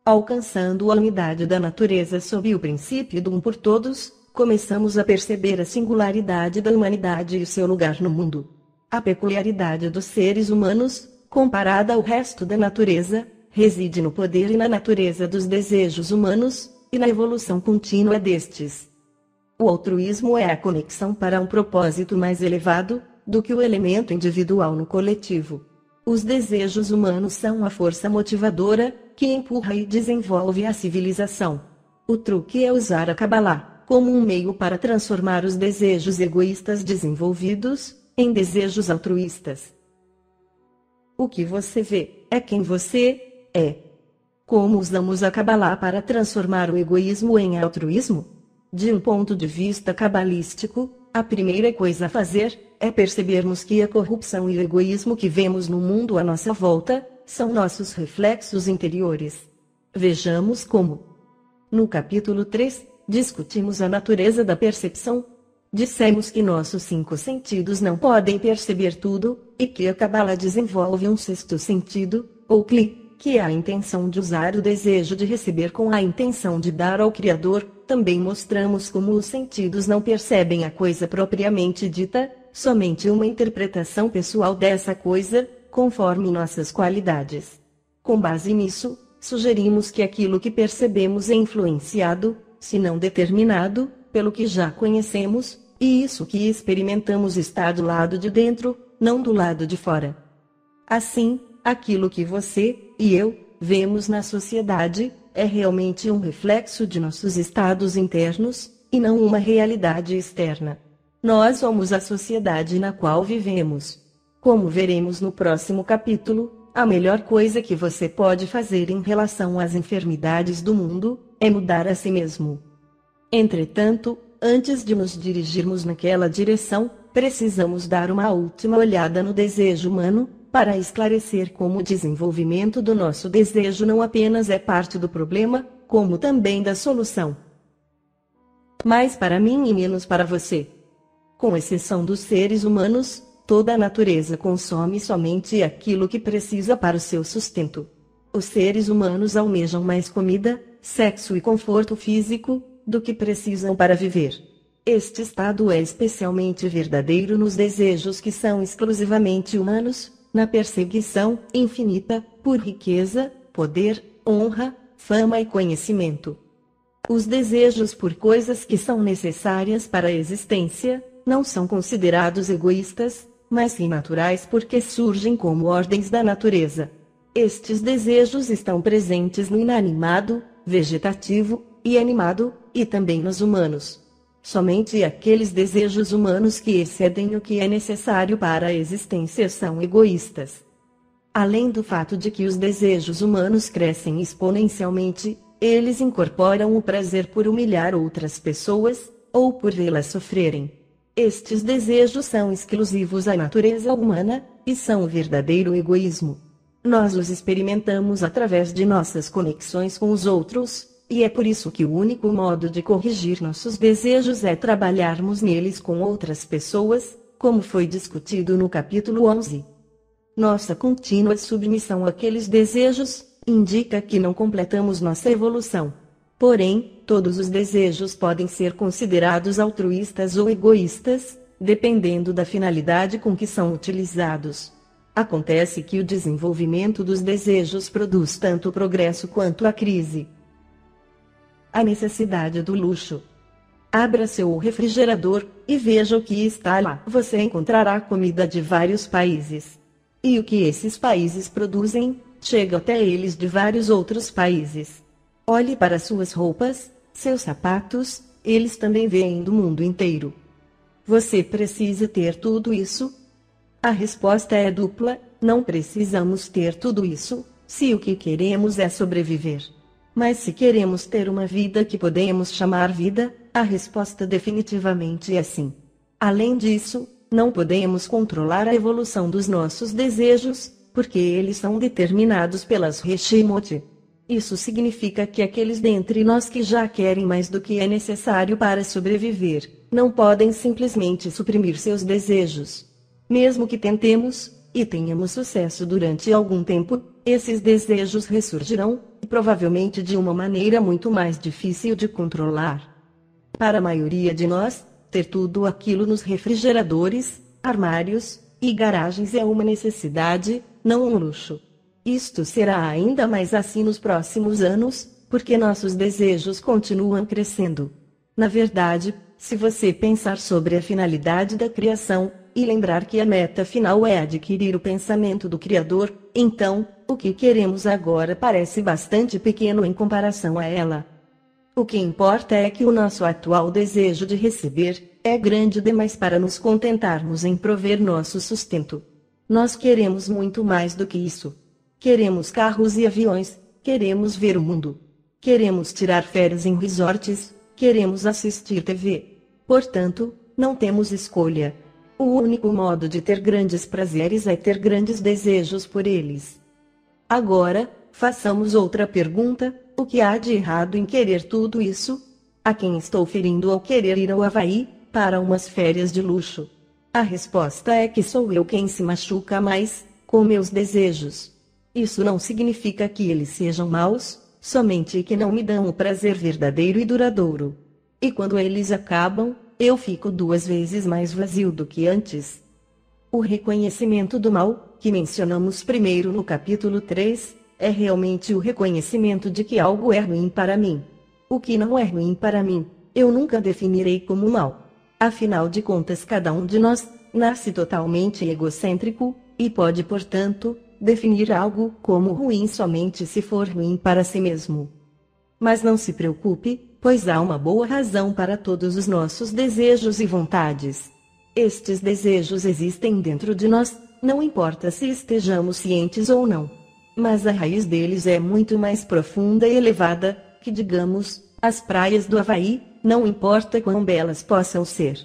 Alcançando a unidade da natureza sob o princípio do um por todos, começamos a perceber a singularidade da humanidade e o seu lugar no mundo. A peculiaridade dos seres humanos, comparada ao resto da natureza, reside no poder e na natureza dos desejos humanos, e na evolução contínua destes. O altruísmo é a conexão para um propósito mais elevado do que o elemento individual no coletivo. Os desejos humanos são a força motivadora que empurra e desenvolve a civilização. O truque é usar a Kabbalah como um meio para transformar os desejos egoístas desenvolvidos em desejos altruístas. O que você vê é quem você é. Como usamos a Kabbalah para transformar o egoísmo em altruísmo? De um ponto de vista cabalístico, a primeira coisa a fazer é percebermos que a corrupção e o egoísmo que vemos no mundo à nossa volta são nossos reflexos interiores. Vejamos como. No capítulo 3, discutimos a natureza da percepção. Dissemos que nossos 5 sentidos não podem perceber tudo, e que a Kabbalah desenvolve um 6º sentido, ou Kli, que é a intenção de usar o desejo de receber com a intenção de dar ao Criador. Também mostramos como os sentidos não percebem a coisa propriamente dita, somente uma interpretação pessoal dessa coisa, conforme nossas qualidades. Com base nisso, sugerimos que aquilo que percebemos é influenciado, se não determinado, pelo que já conhecemos, e isso que experimentamos está do lado de dentro, não do lado de fora. Assim, aquilo que você e eu vemos na sociedade é realmente um reflexo de nossos estados internos, e não uma realidade externa. Nós somos a sociedade na qual vivemos. Como veremos no próximo capítulo, a melhor coisa que você pode fazer em relação às enfermidades do mundo é mudar a si mesmo. Entretanto, antes de nos dirigirmos naquela direção, precisamos dar uma última olhada no desejo humano, para esclarecer como o desenvolvimento do nosso desejo não apenas é parte do problema, como também da solução. Mais para mim e menos para você. Com exceção dos seres humanos, toda a natureza consome somente aquilo que precisa para o seu sustento. Os seres humanos almejam mais comida, sexo e conforto físico do que precisam para viver. Este estado é especialmente verdadeiro nos desejos que são exclusivamente humanos, na perseguição infinita por riqueza, poder, honra, fama e conhecimento. Os desejos por coisas que são necessárias para a existência não são considerados egoístas, mas sim naturais porque surgem como ordens da natureza. Estes desejos estão presentes no inanimado, vegetativo e animado, e também nos humanos. Somente aqueles desejos humanos que excedem o que é necessário para a existência são egoístas. Além do fato de que os desejos humanos crescem exponencialmente, eles incorporam o prazer por humilhar outras pessoas, ou por vê-las sofrerem. Estes desejos são exclusivos à natureza humana, e são o verdadeiro egoísmo. Nós os experimentamos através de nossas conexões com os outros, e é por isso que o único modo de corrigir nossos desejos é trabalharmos neles com outras pessoas, como foi discutido no capítulo 11. Nossa contínua submissão àqueles desejos indica que não completamos nossa evolução. Porém, todos os desejos podem ser considerados altruístas ou egoístas, dependendo da finalidade com que são utilizados. Acontece que o desenvolvimento dos desejos produz tanto o progresso quanto a crise. A necessidade do luxo. Abra seu refrigerador e veja o que está lá. Você encontrará comida de vários países. E o que esses países produzem, chega até eles de vários outros países. Olhe para suas roupas, seus sapatos, eles também vêm do mundo inteiro. Você precisa ter tudo isso? A resposta é dupla: não precisamos ter tudo isso, se o que queremos é sobreviver. Mas se queremos ter uma vida que podemos chamar vida, a resposta definitivamente é sim. Além disso, não podemos controlar a evolução dos nossos desejos, porque eles são determinados pelas Reshimot. Isso significa que aqueles dentre nós que já querem mais do que é necessário para sobreviver, não podem simplesmente suprimir seus desejos. Mesmo que tentemos, e tenhamos sucesso durante algum tempo, esses desejos ressurgirão, e provavelmente de uma maneira muito mais difícil de controlar. Para a maioria de nós, ter tudo aquilo nos refrigeradores, armários e garagens é uma necessidade, não um luxo. Isto será ainda mais assim nos próximos anos, porque nossos desejos continuam crescendo. Na verdade, se você pensar sobre a finalidade da criação, e lembrar que a meta final é adquirir o pensamento do Criador, então, o que queremos agora parece bastante pequeno em comparação a ela. O que importa é que o nosso atual desejo de receber é grande demais para nos contentarmos em prover nosso sustento. Nós queremos muito mais do que isso. Queremos carros e aviões, queremos ver o mundo. Queremos tirar férias em resorts, queremos assistir TV. Portanto, não temos escolha. O único modo de ter grandes prazeres é ter grandes desejos por eles. Agora, façamos outra pergunta: o que há de errado em querer tudo isso? A quem estou ferindo ao querer ir ao Havaí, para umas férias de luxo? A resposta é que sou eu quem se machuca mais, com meus desejos. Isso não significa que eles sejam maus, somente que não me dão o prazer verdadeiro e duradouro. E quando eles acabam, eu fico 2 vezes mais vazio do que antes. O reconhecimento do mal, que mencionamos primeiro no capítulo 3, é realmente o reconhecimento de que algo é ruim para mim. O que não é ruim para mim, eu nunca definirei como mal. Afinal de contas, cada um de nós nasce totalmente egocêntrico, e pode, portanto, definir algo como ruim somente se for ruim para si mesmo. Mas não se preocupe, pois há uma boa razão para todos os nossos desejos e vontades. Estes desejos existem dentro de nós, não importa se estejamos cientes ou não. Mas a raiz deles é muito mais profunda e elevada, que digamos, as praias do Havaí, não importa quão belas possam ser.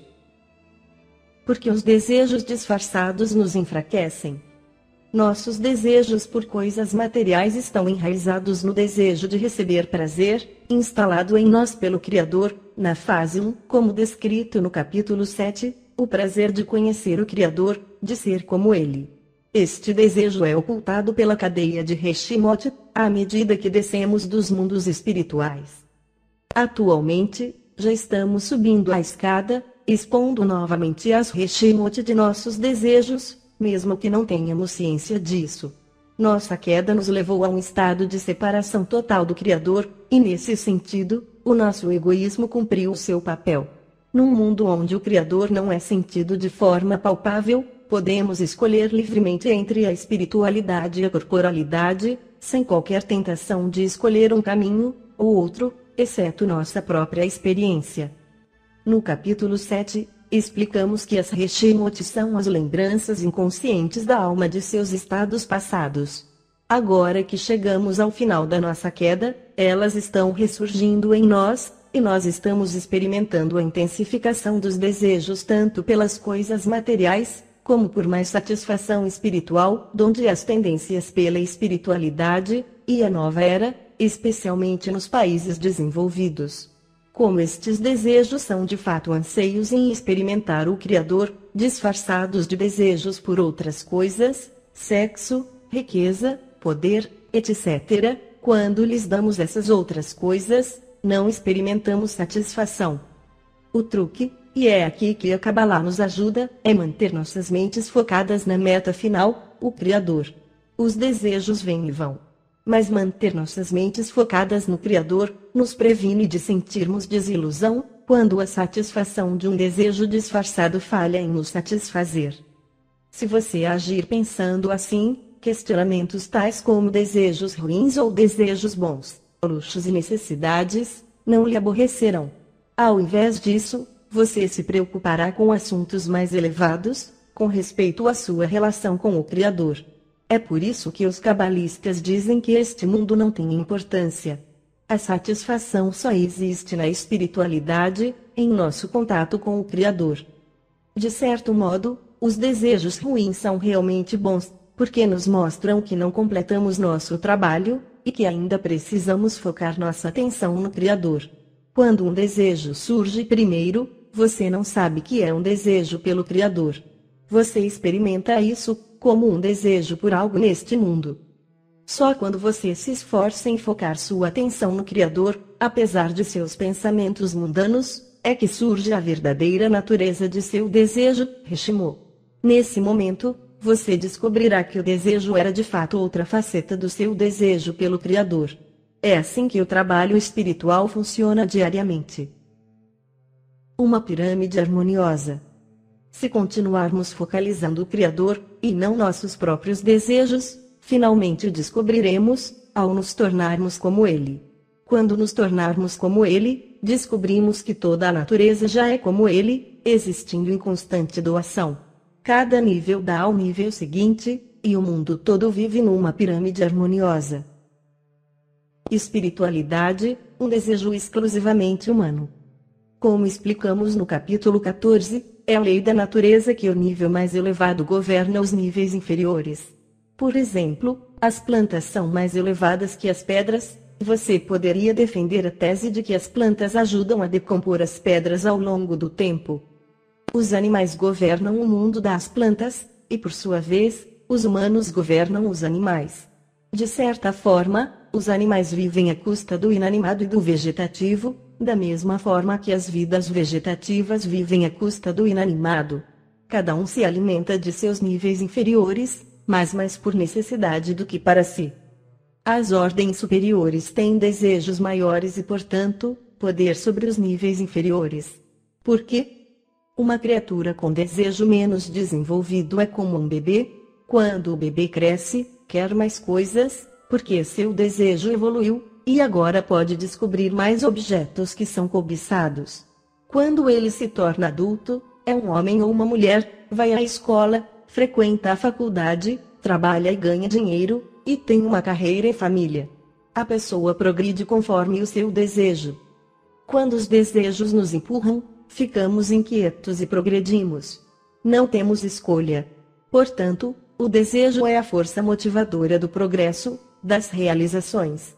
Porque os desejos disfarçados nos enfraquecem. Nossos desejos por coisas materiais estão enraizados no desejo de receber prazer, instalado em nós pelo Criador, na fase 1, como descrito no capítulo 7, o prazer de conhecer o Criador, de ser como Ele. Este desejo é ocultado pela cadeia de Hashimot, à medida que descemos dos mundos espirituais. Atualmente, já estamos subindo a escada, expondo novamente as Hashimot de nossos desejos, mesmo que não tenhamos ciência disso. Nossa queda nos levou a um estado de separação total do Criador, e nesse sentido, o nosso egoísmo cumpriu o seu papel. Num mundo onde o Criador não é sentido de forma palpável, podemos escolher livremente entre a espiritualidade e a corporalidade, sem qualquer tentação de escolher um caminho ou outro, exceto nossa própria experiência. No capítulo 7, explicamos que as Hashimot são as lembranças inconscientes da alma de seus estados passados. Agora que chegamos ao final da nossa queda, elas estão ressurgindo em nós, e nós estamos experimentando a intensificação dos desejos tanto pelas coisas materiais, como por mais satisfação espiritual, donde as tendências pela espiritualidade, e a nova era, especialmente nos países desenvolvidos. Como estes desejos são de fato anseios em experimentar o Criador, disfarçados de desejos por outras coisas, sexo, riqueza, poder, etc., quando lhes damos essas outras coisas, não experimentamos satisfação. O truque, e é aqui que a Kabbalah nos ajuda, é manter nossas mentes focadas na meta final, o Criador. Os desejos vêm e vão. Mas manter nossas mentes focadas no Criador, nos previne de sentirmos desilusão, quando a satisfação de um desejo disfarçado falha em nos satisfazer. Se você agir pensando assim, questionamentos tais como desejos ruins ou desejos bons, luxos e necessidades, não lhe aborrecerão. Ao invés disso, você se preocupará com assuntos mais elevados, com respeito à sua relação com o Criador. É por isso que os cabalistas dizem que este mundo não tem importância. A satisfação só existe na espiritualidade, em nosso contato com o Criador. De certo modo, os desejos ruins são realmente bons, porque nos mostram que não completamos nosso trabalho, e que ainda precisamos focar nossa atenção no Criador. Quando um desejo surge primeiro, você não sabe que é um desejo pelo Criador. Você experimenta isso como um desejo por algo neste mundo. Só quando você se esforça em focar sua atenção no Criador, apesar de seus pensamentos mundanos, é que surge a verdadeira natureza de seu desejo, Reshimon. Nesse momento, você descobrirá que o desejo era de fato outra faceta do seu desejo pelo Criador. É assim que o trabalho espiritual funciona diariamente. Uma pirâmide harmoniosa. Se continuarmos focalizando o Criador, e não nossos próprios desejos, finalmente descobriremos, ao nos tornarmos como Ele. Quando nos tornarmos como Ele, descobrimos que toda a natureza já é como Ele, existindo em constante doação. Cada nível dá ao nível seguinte, e o mundo todo vive numa pirâmide harmoniosa. Espiritualidade, um desejo exclusivamente humano. Como explicamos no capítulo 14, é a lei da natureza que o nível mais elevado governa os níveis inferiores. Por exemplo, as plantas são mais elevadas que as pedras. Você poderia defender a tese de que as plantas ajudam a decompor as pedras ao longo do tempo. Os animais governam o mundo das plantas, e por sua vez, os humanos governam os animais. De certa forma, os animais vivem à custa do inanimado e do vegetativo, da mesma forma que as vidas vegetativas vivem à custa do inanimado. Cada um se alimenta de seus níveis inferiores, mas mais por necessidade do que para si. As ordens superiores têm desejos maiores e, portanto, poder sobre os níveis inferiores. Por quê? Uma criatura com desejo menos desenvolvido é como um bebê. Quando o bebê cresce, quer mais coisas, porque seu desejo evoluiu, e agora pode descobrir mais objetos que são cobiçados. Quando ele se torna adulto, é um homem ou uma mulher, vai à escola, frequenta a faculdade, trabalha e ganha dinheiro, e tem uma carreira e família. A pessoa progride conforme o seu desejo. Quando os desejos nos empurram, ficamos inquietos e progredimos. Não temos escolha. Portanto, o desejo é a força motivadora do progresso, das realizações.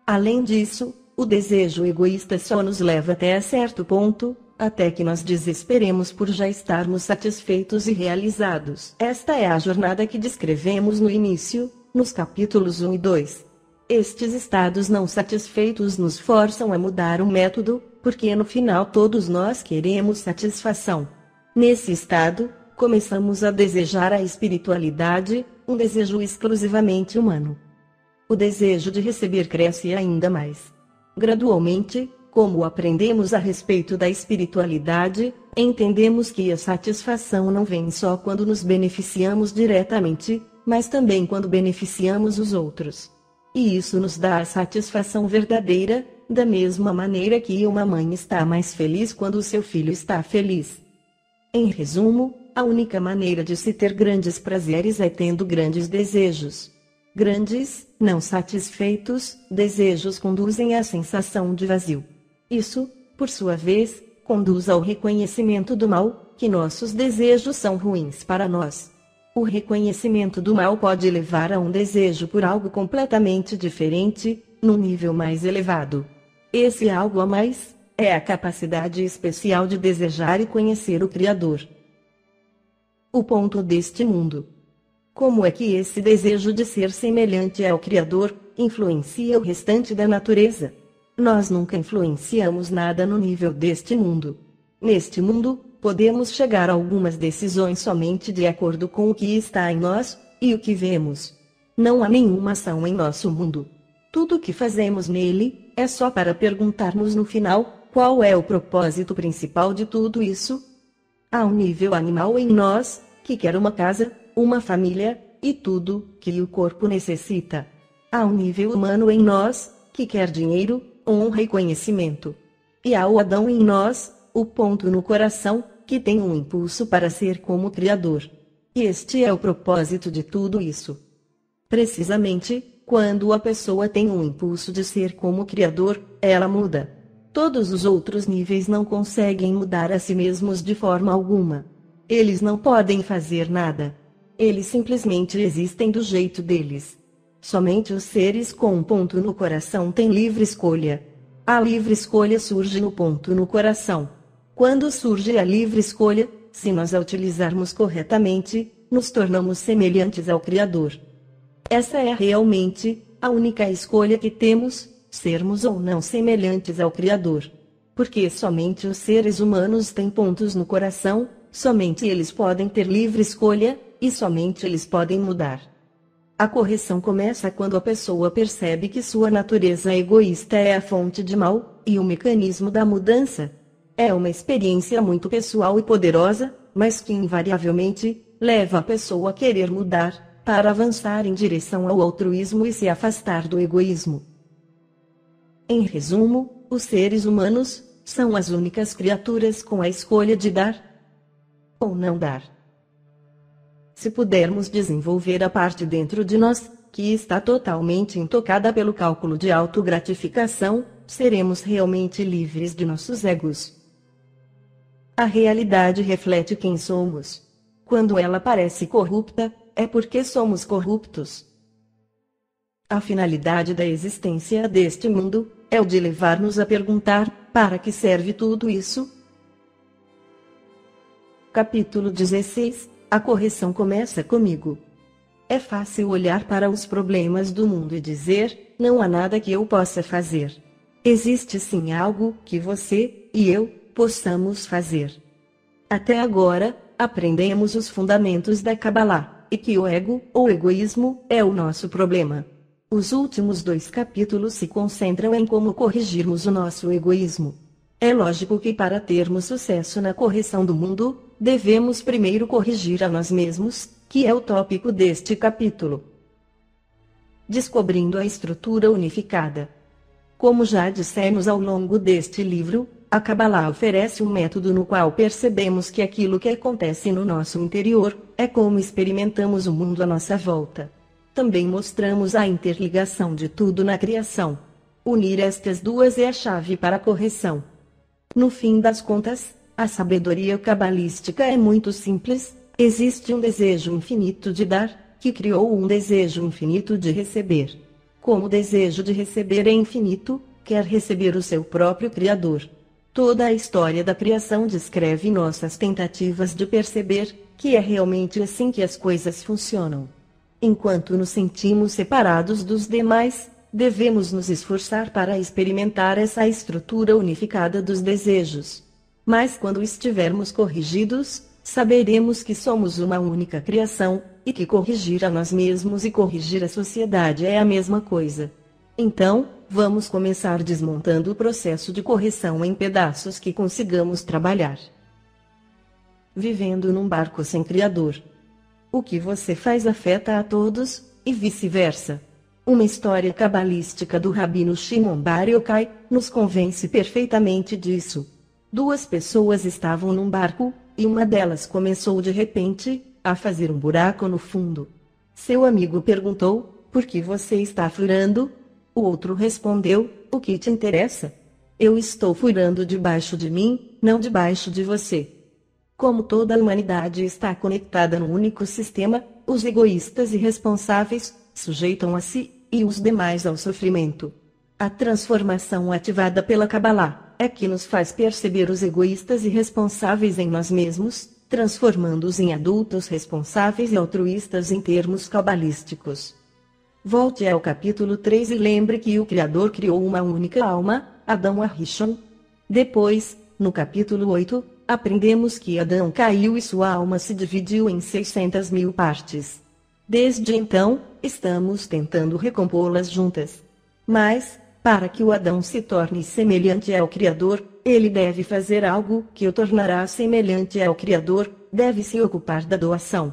Além disso, o desejo egoísta só nos leva até certo ponto, até que nós desesperemos por já estarmos satisfeitos e realizados. Esta é a jornada que descrevemos no início, nos capítulos 1 e 2. Estes estados não satisfeitos nos forçam a mudar o método, porque no final todos nós queremos satisfação. Nesse estado, começamos a desejar a espiritualidade, um desejo exclusivamente humano. O desejo de receber cresce ainda mais. Gradualmente, como aprendemos a respeito da espiritualidade, entendemos que a satisfação não vem só quando nos beneficiamos diretamente, mas também quando beneficiamos os outros. E isso nos dá a satisfação verdadeira, da mesma maneira que uma mãe está mais feliz quando o seu filho está feliz. Em resumo, a única maneira de se ter grandes prazeres é tendo grandes desejos. Grandes, não satisfeitos, desejos conduzem à sensação de vazio. Isso, por sua vez, conduz ao reconhecimento do mal, que nossos desejos são ruins para nós. O reconhecimento do mal pode levar a um desejo por algo completamente diferente, num nível mais elevado. Esse algo a mais é a capacidade especial de desejar e conhecer o Criador. O ponto deste mundo. Como é que esse desejo de ser semelhante ao Criador influencia o restante da natureza? Nós nunca influenciamos nada no nível deste mundo. Neste mundo, podemos chegar a algumas decisões somente de acordo com o que está em nós, e o que vemos. Não há nenhuma ação em nosso mundo. Tudo o que fazemos nele, é só para perguntarmos no final, qual é o propósito principal de tudo isso? Há um nível animal em nós, que quer uma casa, uma família, e tudo que o corpo necessita. Há um nível humano em nós, que quer dinheiro, honra e conhecimento. E há o Adão em nós, o ponto no coração, que tem um impulso para ser como o Criador. E este é o propósito de tudo isso. Precisamente, quando a pessoa tem um impulso de ser como o Criador, ela muda. Todos os outros níveis não conseguem mudar a si mesmos de forma alguma. Eles não podem fazer nada. Eles simplesmente existem do jeito deles. Somente os seres com um ponto no coração têm livre escolha. A livre escolha surge no ponto no coração. Quando surge a livre escolha, se nós a utilizarmos corretamente, nos tornamos semelhantes ao Criador. Essa é realmente a única escolha que temos, sermos ou não semelhantes ao Criador. Porque somente os seres humanos têm pontos no coração, somente eles podem ter livre escolha, e somente eles podem mudar. A correção começa quando a pessoa percebe que sua natureza egoísta é a fonte de mal, e o mecanismo da mudança. É uma experiência muito pessoal e poderosa, mas que invariavelmente leva a pessoa a querer mudar, para avançar em direção ao altruísmo e se afastar do egoísmo. Em resumo, os seres humanos são as únicas criaturas com a escolha de dar ou não dar. Se pudermos desenvolver a parte dentro de nós, que está totalmente intocada pelo cálculo de autogratificação, seremos realmente livres de nossos egos. A realidade reflete quem somos. Quando ela parece corrupta, é porque somos corruptos. A finalidade da existência deste mundo é o de levar-nos a perguntar: para que serve tudo isso? Capítulo 16. A correção começa comigo. É fácil olhar para os problemas do mundo e dizer: não há nada que eu possa fazer. Existe sim algo que você e eu possamos fazer. Até agora, aprendemos os fundamentos da Kabbalah, e que o ego, ou egoísmo, é o nosso problema. Os últimos 2 capítulos se concentram em como corrigirmos o nosso egoísmo. É lógico que para termos sucesso na correção do mundo, devemos primeiro corrigir a nós mesmos, que é o tópico deste capítulo. Descobrindo a estrutura unificada. Como já dissemos ao longo deste livro, a Kabbalah oferece um método no qual percebemos que aquilo que acontece no nosso interior é como experimentamos o mundo à nossa volta. Também mostramos a interligação de tudo na criação. Unir estas duas é a chave para a correção. No fim das contas, a sabedoria cabalística é muito simples: existe um desejo infinito de dar, que criou um desejo infinito de receber. Como o desejo de receber é infinito, quer receber o seu próprio Criador. Toda a história da criação descreve nossas tentativas de perceber que é realmente assim que as coisas funcionam. Enquanto nos sentimos separados dos demais, devemos nos esforçar para experimentar essa estrutura unificada dos desejos. Mas quando estivermos corrigidos, saberemos que somos uma única criação, e que corrigir a nós mesmos e corrigir a sociedade é a mesma coisa. Então, vamos começar desmontando o processo de correção em pedaços que consigamos trabalhar. Vivendo num barco sem criador. O que você faz afeta a todos, e vice-versa. Uma história cabalística do Rabino Shimon Bar Yochai nos convence perfeitamente disso. 2 pessoas estavam num barco, e uma delas começou de repente a fazer um buraco no fundo. Seu amigo perguntou: por que você está furando? O outro respondeu: o que te interessa? Eu estou furando debaixo de mim, não debaixo de você. Como toda a humanidade está conectada num único sistema, os egoístas e responsáveis sujeitam a si, e os demais ao sofrimento. A transformação ativada pela Kabbalah é que nos faz perceber os egoístas e responsáveis em nós mesmos, transformando-os em adultos responsáveis e altruístas em termos cabalísticos. Volte ao capítulo 3 e lembre que o Criador criou uma única alma, Adão Arishon. Depois, no capítulo 8, aprendemos que Adão caiu e sua alma se dividiu em 600.000 partes. Desde então, estamos tentando recompô-las juntas. Mas, para que o Adão se torne semelhante ao Criador, ele deve fazer algo que o tornará semelhante ao Criador, deve se ocupar da doação.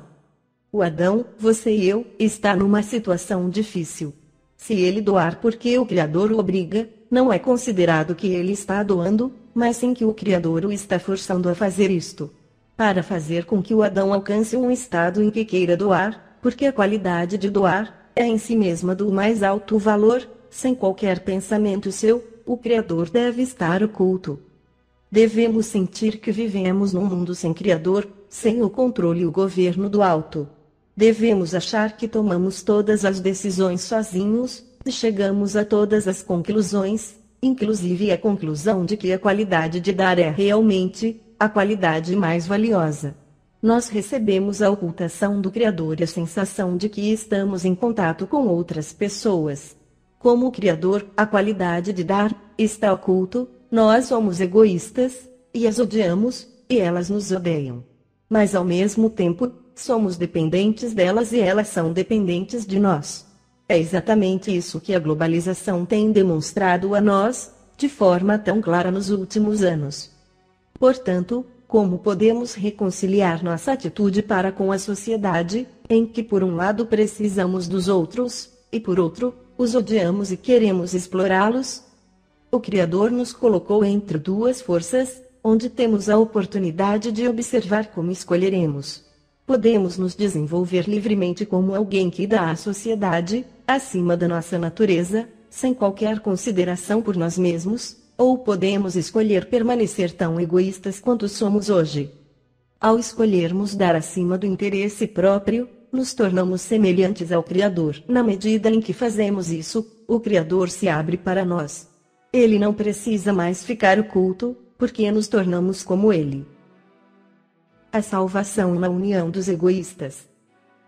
O Adão, você e eu, está numa situação difícil. Se ele doar porque o Criador o obriga, não é considerado que ele está doando, mas sim que o Criador o está forçando a fazer isto. Para fazer com que o Adão alcance um estado em que queira doar, porque a qualidade de doar é em si mesma do mais alto valor, sem qualquer pensamento seu, o Criador deve estar oculto. Devemos sentir que vivemos num mundo sem Criador, sem o controle e o governo do alto. Devemos achar que tomamos todas as decisões sozinhos, e chegamos a todas as conclusões, inclusive a conclusão de que a qualidade de dar é realmente a qualidade mais valiosa. Nós recebemos a ocultação do Criador e a sensação de que estamos em contato com outras pessoas. Como o Criador, a qualidade de dar está oculto, nós somos egoístas, e as odiamos, e elas nos odeiam. Mas ao mesmo tempo, somos dependentes delas e elas são dependentes de nós. É exatamente isso que a globalização tem demonstrado a nós, de forma tão clara nos últimos anos. Portanto, como podemos reconciliar nossa atitude para com a sociedade, em que por um lado precisamos dos outros, e por outro, os odiamos e queremos explorá-los? O Criador nos colocou entre duas forças, onde temos a oportunidade de observar como escolheremos. Podemos nos desenvolver livremente como alguém que dá à sociedade, acima da nossa natureza, sem qualquer consideração por nós mesmos, ou podemos escolher permanecer tão egoístas quanto somos hoje. Ao escolhermos dar acima do interesse próprio, nos tornamos semelhantes ao Criador. Na medida em que fazemos isso, o Criador se abre para nós. Ele não precisa mais ficar oculto, porque nos tornamos como Ele. A salvação na união dos egoístas.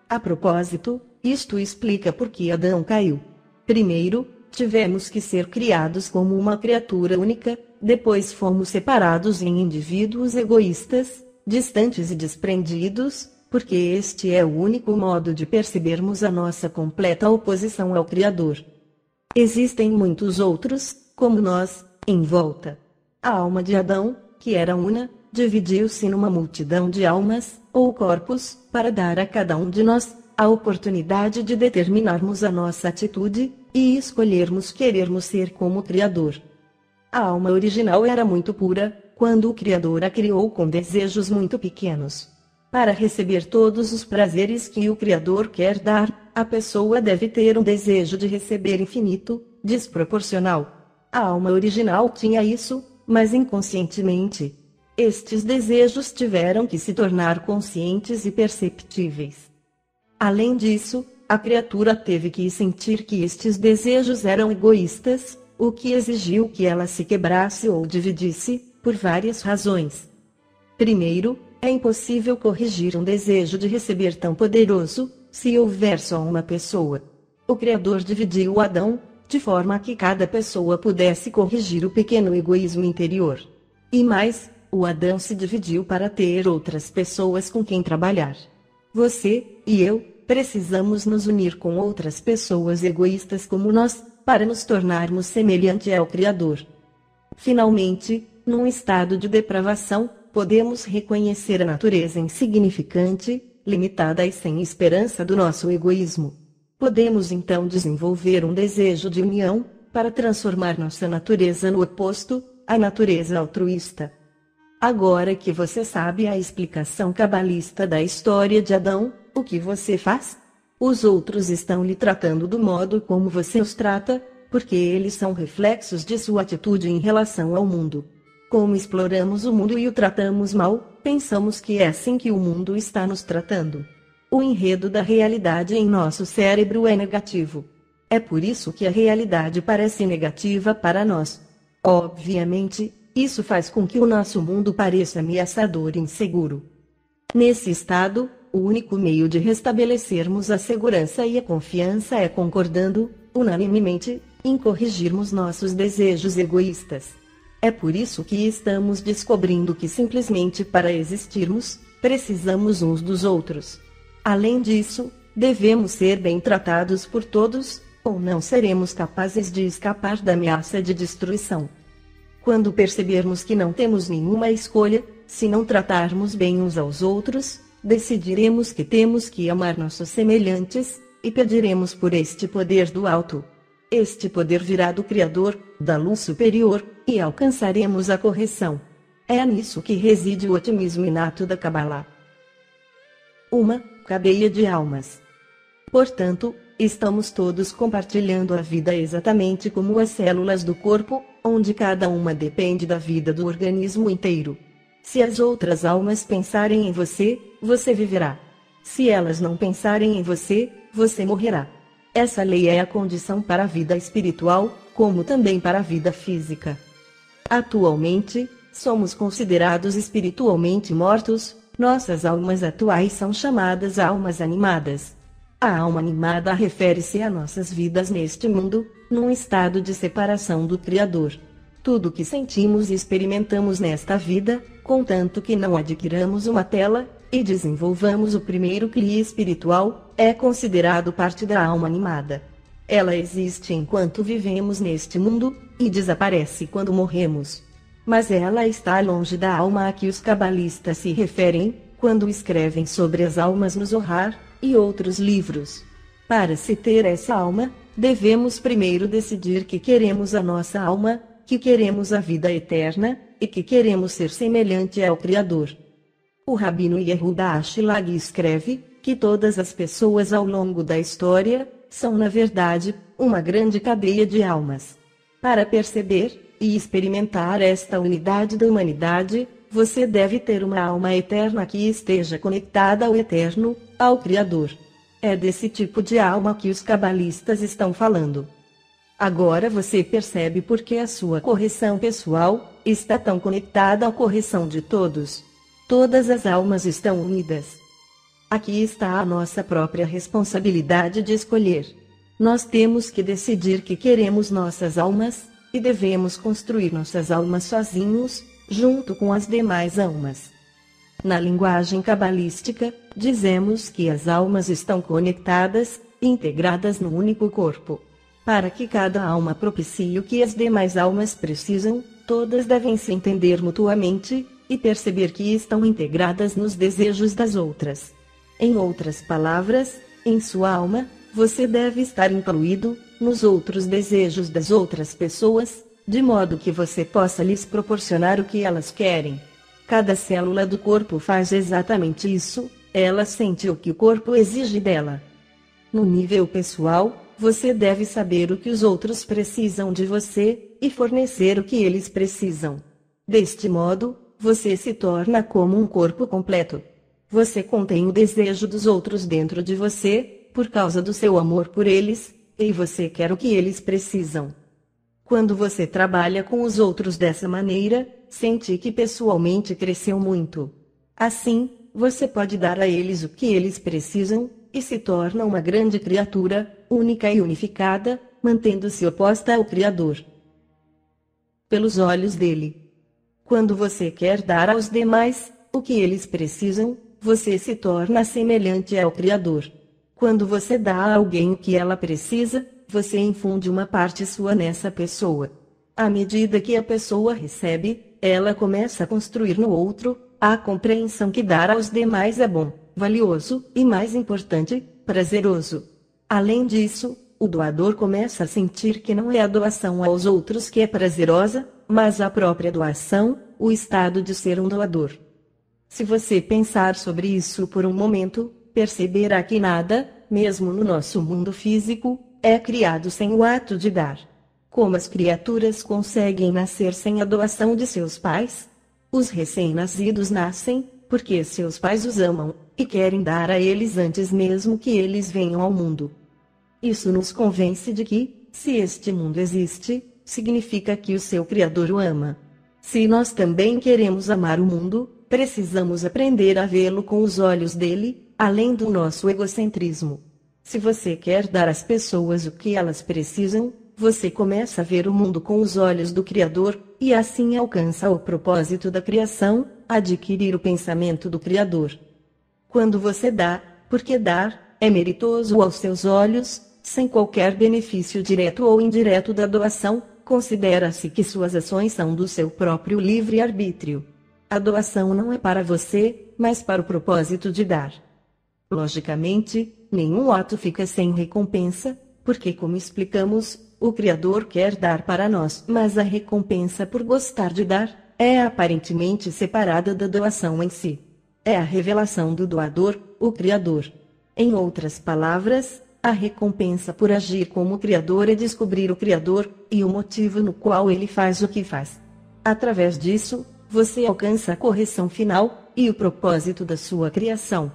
A propósito, isto explica por que Adão caiu. Primeiro, tivemos que ser criados como uma criatura única, depois fomos separados em indivíduos egoístas, distantes e desprendidos, porque este é o único modo de percebermos a nossa completa oposição ao Criador. Existem muitos outros, como nós, em volta. A alma de Adão, que era una, dividiu-se numa multidão de almas, ou corpos, para dar a cada um de nós a oportunidade de determinarmos a nossa atitude, e escolhermos querermos ser como o Criador. A alma original era muito pura, quando o Criador a criou com desejos muito pequenos. Para receber todos os prazeres que o Criador quer dar, a pessoa deve ter um desejo de receber infinito, desproporcional. A alma original tinha isso, mas inconscientemente. Estes desejos tiveram que se tornar conscientes e perceptíveis. Além disso, a criatura teve que sentir que estes desejos eram egoístas, o que exigiu que ela se quebrasse ou dividisse, por várias razões. Primeiro, é impossível corrigir um desejo de receber tão poderoso, se houver só uma pessoa. O Criador dividiu Adão, de forma que cada pessoa pudesse corrigir o pequeno egoísmo interior. E mais, o Adão se dividiu para ter outras pessoas com quem trabalhar. Você, e eu, precisamos nos unir com outras pessoas egoístas como nós, para nos tornarmos semelhante ao Criador. Finalmente, num estado de depravação, podemos reconhecer a natureza insignificante, limitada e sem esperança do nosso egoísmo. Podemos então desenvolver um desejo de união, para transformar nossa natureza no oposto, a natureza altruísta. Agora que você sabe a explicação cabalista da história de Adão, o que você faz? Os outros estão lhe tratando do modo como você os trata, porque eles são reflexos de sua atitude em relação ao mundo. Como exploramos o mundo e o tratamos mal, pensamos que é assim que o mundo está nos tratando. O enredo da realidade em nosso cérebro é negativo. É por isso que a realidade parece negativa para nós. Obviamente, isso faz com que o nosso mundo pareça ameaçador e inseguro. Nesse estado, o único meio de restabelecermos a segurança e a confiança é concordando, unanimemente, em corrigirmos nossos desejos egoístas. É por isso que estamos descobrindo que simplesmente para existirmos, precisamos uns dos outros. Além disso, devemos ser bem tratados por todos, ou não seremos capazes de escapar da ameaça de destruição. Quando percebermos que não temos nenhuma escolha, se não tratarmos bem uns aos outros, decidiremos que temos que amar nossos semelhantes, e pediremos por este poder do alto. Este poder virá do Criador, da luz superior, e alcançaremos a correção. É nisso que reside o otimismo inato da Kabbalah. Uma cadeia de almas. Portanto, estamos todos compartilhando a vida exatamente como as células do corpo, onde cada uma depende da vida do organismo inteiro. Se as outras almas pensarem em você, você viverá. Se elas não pensarem em você, você morrerá. Essa lei é a condição para a vida espiritual, como também para a vida física. Atualmente, somos considerados espiritualmente mortos, nossas almas atuais são chamadas almas animadas. A alma animada refere-se a nossas vidas neste mundo, num estado de separação do Criador. Tudo que sentimos e experimentamos nesta vida, contanto que não adquiramos uma tela, e desenvolvamos o primeiro CLI espiritual, é considerado parte da alma animada. Ela existe enquanto vivemos neste mundo, e desaparece quando morremos. Mas ela está longe da alma a que os cabalistas se referem, quando escrevem sobre as almas no Zohar, e outros livros. Para se ter essa alma, devemos primeiro decidir que queremos a nossa alma, que queremos a vida eterna, e que queremos ser semelhante ao Criador. O Rabino Yehuda Ashlag escreve que todas as pessoas ao longo da história são na verdade uma grande cadeia de almas. Para perceber e experimentar esta unidade da humanidade, você deve ter uma alma eterna que esteja conectada ao Eterno, ao Criador. É desse tipo de alma que os cabalistas estão falando. Agora você percebe por que a sua correção pessoal está tão conectada à correção de todos. Todas as almas estão unidas. Aqui está a nossa própria responsabilidade de escolher. Nós temos que decidir que queremos nossas almas, e devemos construir nossas almas sozinhos, junto com as demais almas. Na linguagem cabalística, dizemos que as almas estão conectadas, integradas no único corpo. Para que cada alma propicie o que as demais almas precisam, todas devem se entender mutuamente, e perceber que estão integradas nos desejos das outras. Em outras palavras, em sua alma, você deve estar incluído nos outros desejos das outras pessoas, de modo que você possa lhes proporcionar o que elas querem. Cada célula do corpo faz exatamente isso, ela sente o que o corpo exige dela. No nível pessoal, você deve saber o que os outros precisam de você, e fornecer o que eles precisam. Deste modo, você se torna como um corpo completo. Você contém o desejo dos outros dentro de você, por causa do seu amor por eles, e você quer o que eles precisam. Quando você trabalha com os outros dessa maneira, sente que pessoalmente cresceu muito. Assim, você pode dar a eles o que eles precisam, e se torna uma grande criatura, única e unificada, mantendo-se oposta ao Criador. Pelos olhos dele. Quando você quer dar aos demais o que eles precisam, você se torna semelhante ao Criador. Quando você dá a alguém o que ela precisa, você infunde uma parte sua nessa pessoa. À medida que a pessoa recebe, ela começa a construir no outro a compreensão que dar aos demais é bom, valioso e, mais importante, prazeroso. Além disso, o doador começa a sentir que não é a doação aos outros que é prazerosa, mas a própria doação, o estado de ser um doador. Se você pensar sobre isso por um momento, perceberá que nada, mesmo no nosso mundo físico, é criado sem o ato de dar. Como as criaturas conseguem nascer sem a doação de seus pais? Os recém-nascidos nascem porque seus pais os amam e querem dar a eles antes mesmo que eles venham ao mundo. Isso nos convence de que, se este mundo existe, significa que o seu Criador o ama. Se nós também queremos amar o mundo, precisamos aprender a vê-lo com os olhos dele, além do nosso egocentrismo. Se você quer dar às pessoas o que elas precisam, você começa a ver o mundo com os olhos do Criador, e assim alcança o propósito da criação, adquirir o pensamento do Criador. Quando você dá, porque dar, é meritoso aos seus olhos, sem qualquer benefício direto ou indireto da doação, considera-se que suas ações são do seu próprio livre-arbítrio. A doação não é para você, mas para o propósito de dar. Logicamente, nenhum ato fica sem recompensa, porque, como explicamos, o Criador quer dar para nós, mas a recompensa por gostar de dar é aparentemente separada da doação em si. É a revelação do doador, o Criador. Em outras palavras, a recompensa por agir como o Criador é descobrir o Criador e o motivo no qual ele faz o que faz. Através disso, você alcança a correção final e o propósito da sua criação.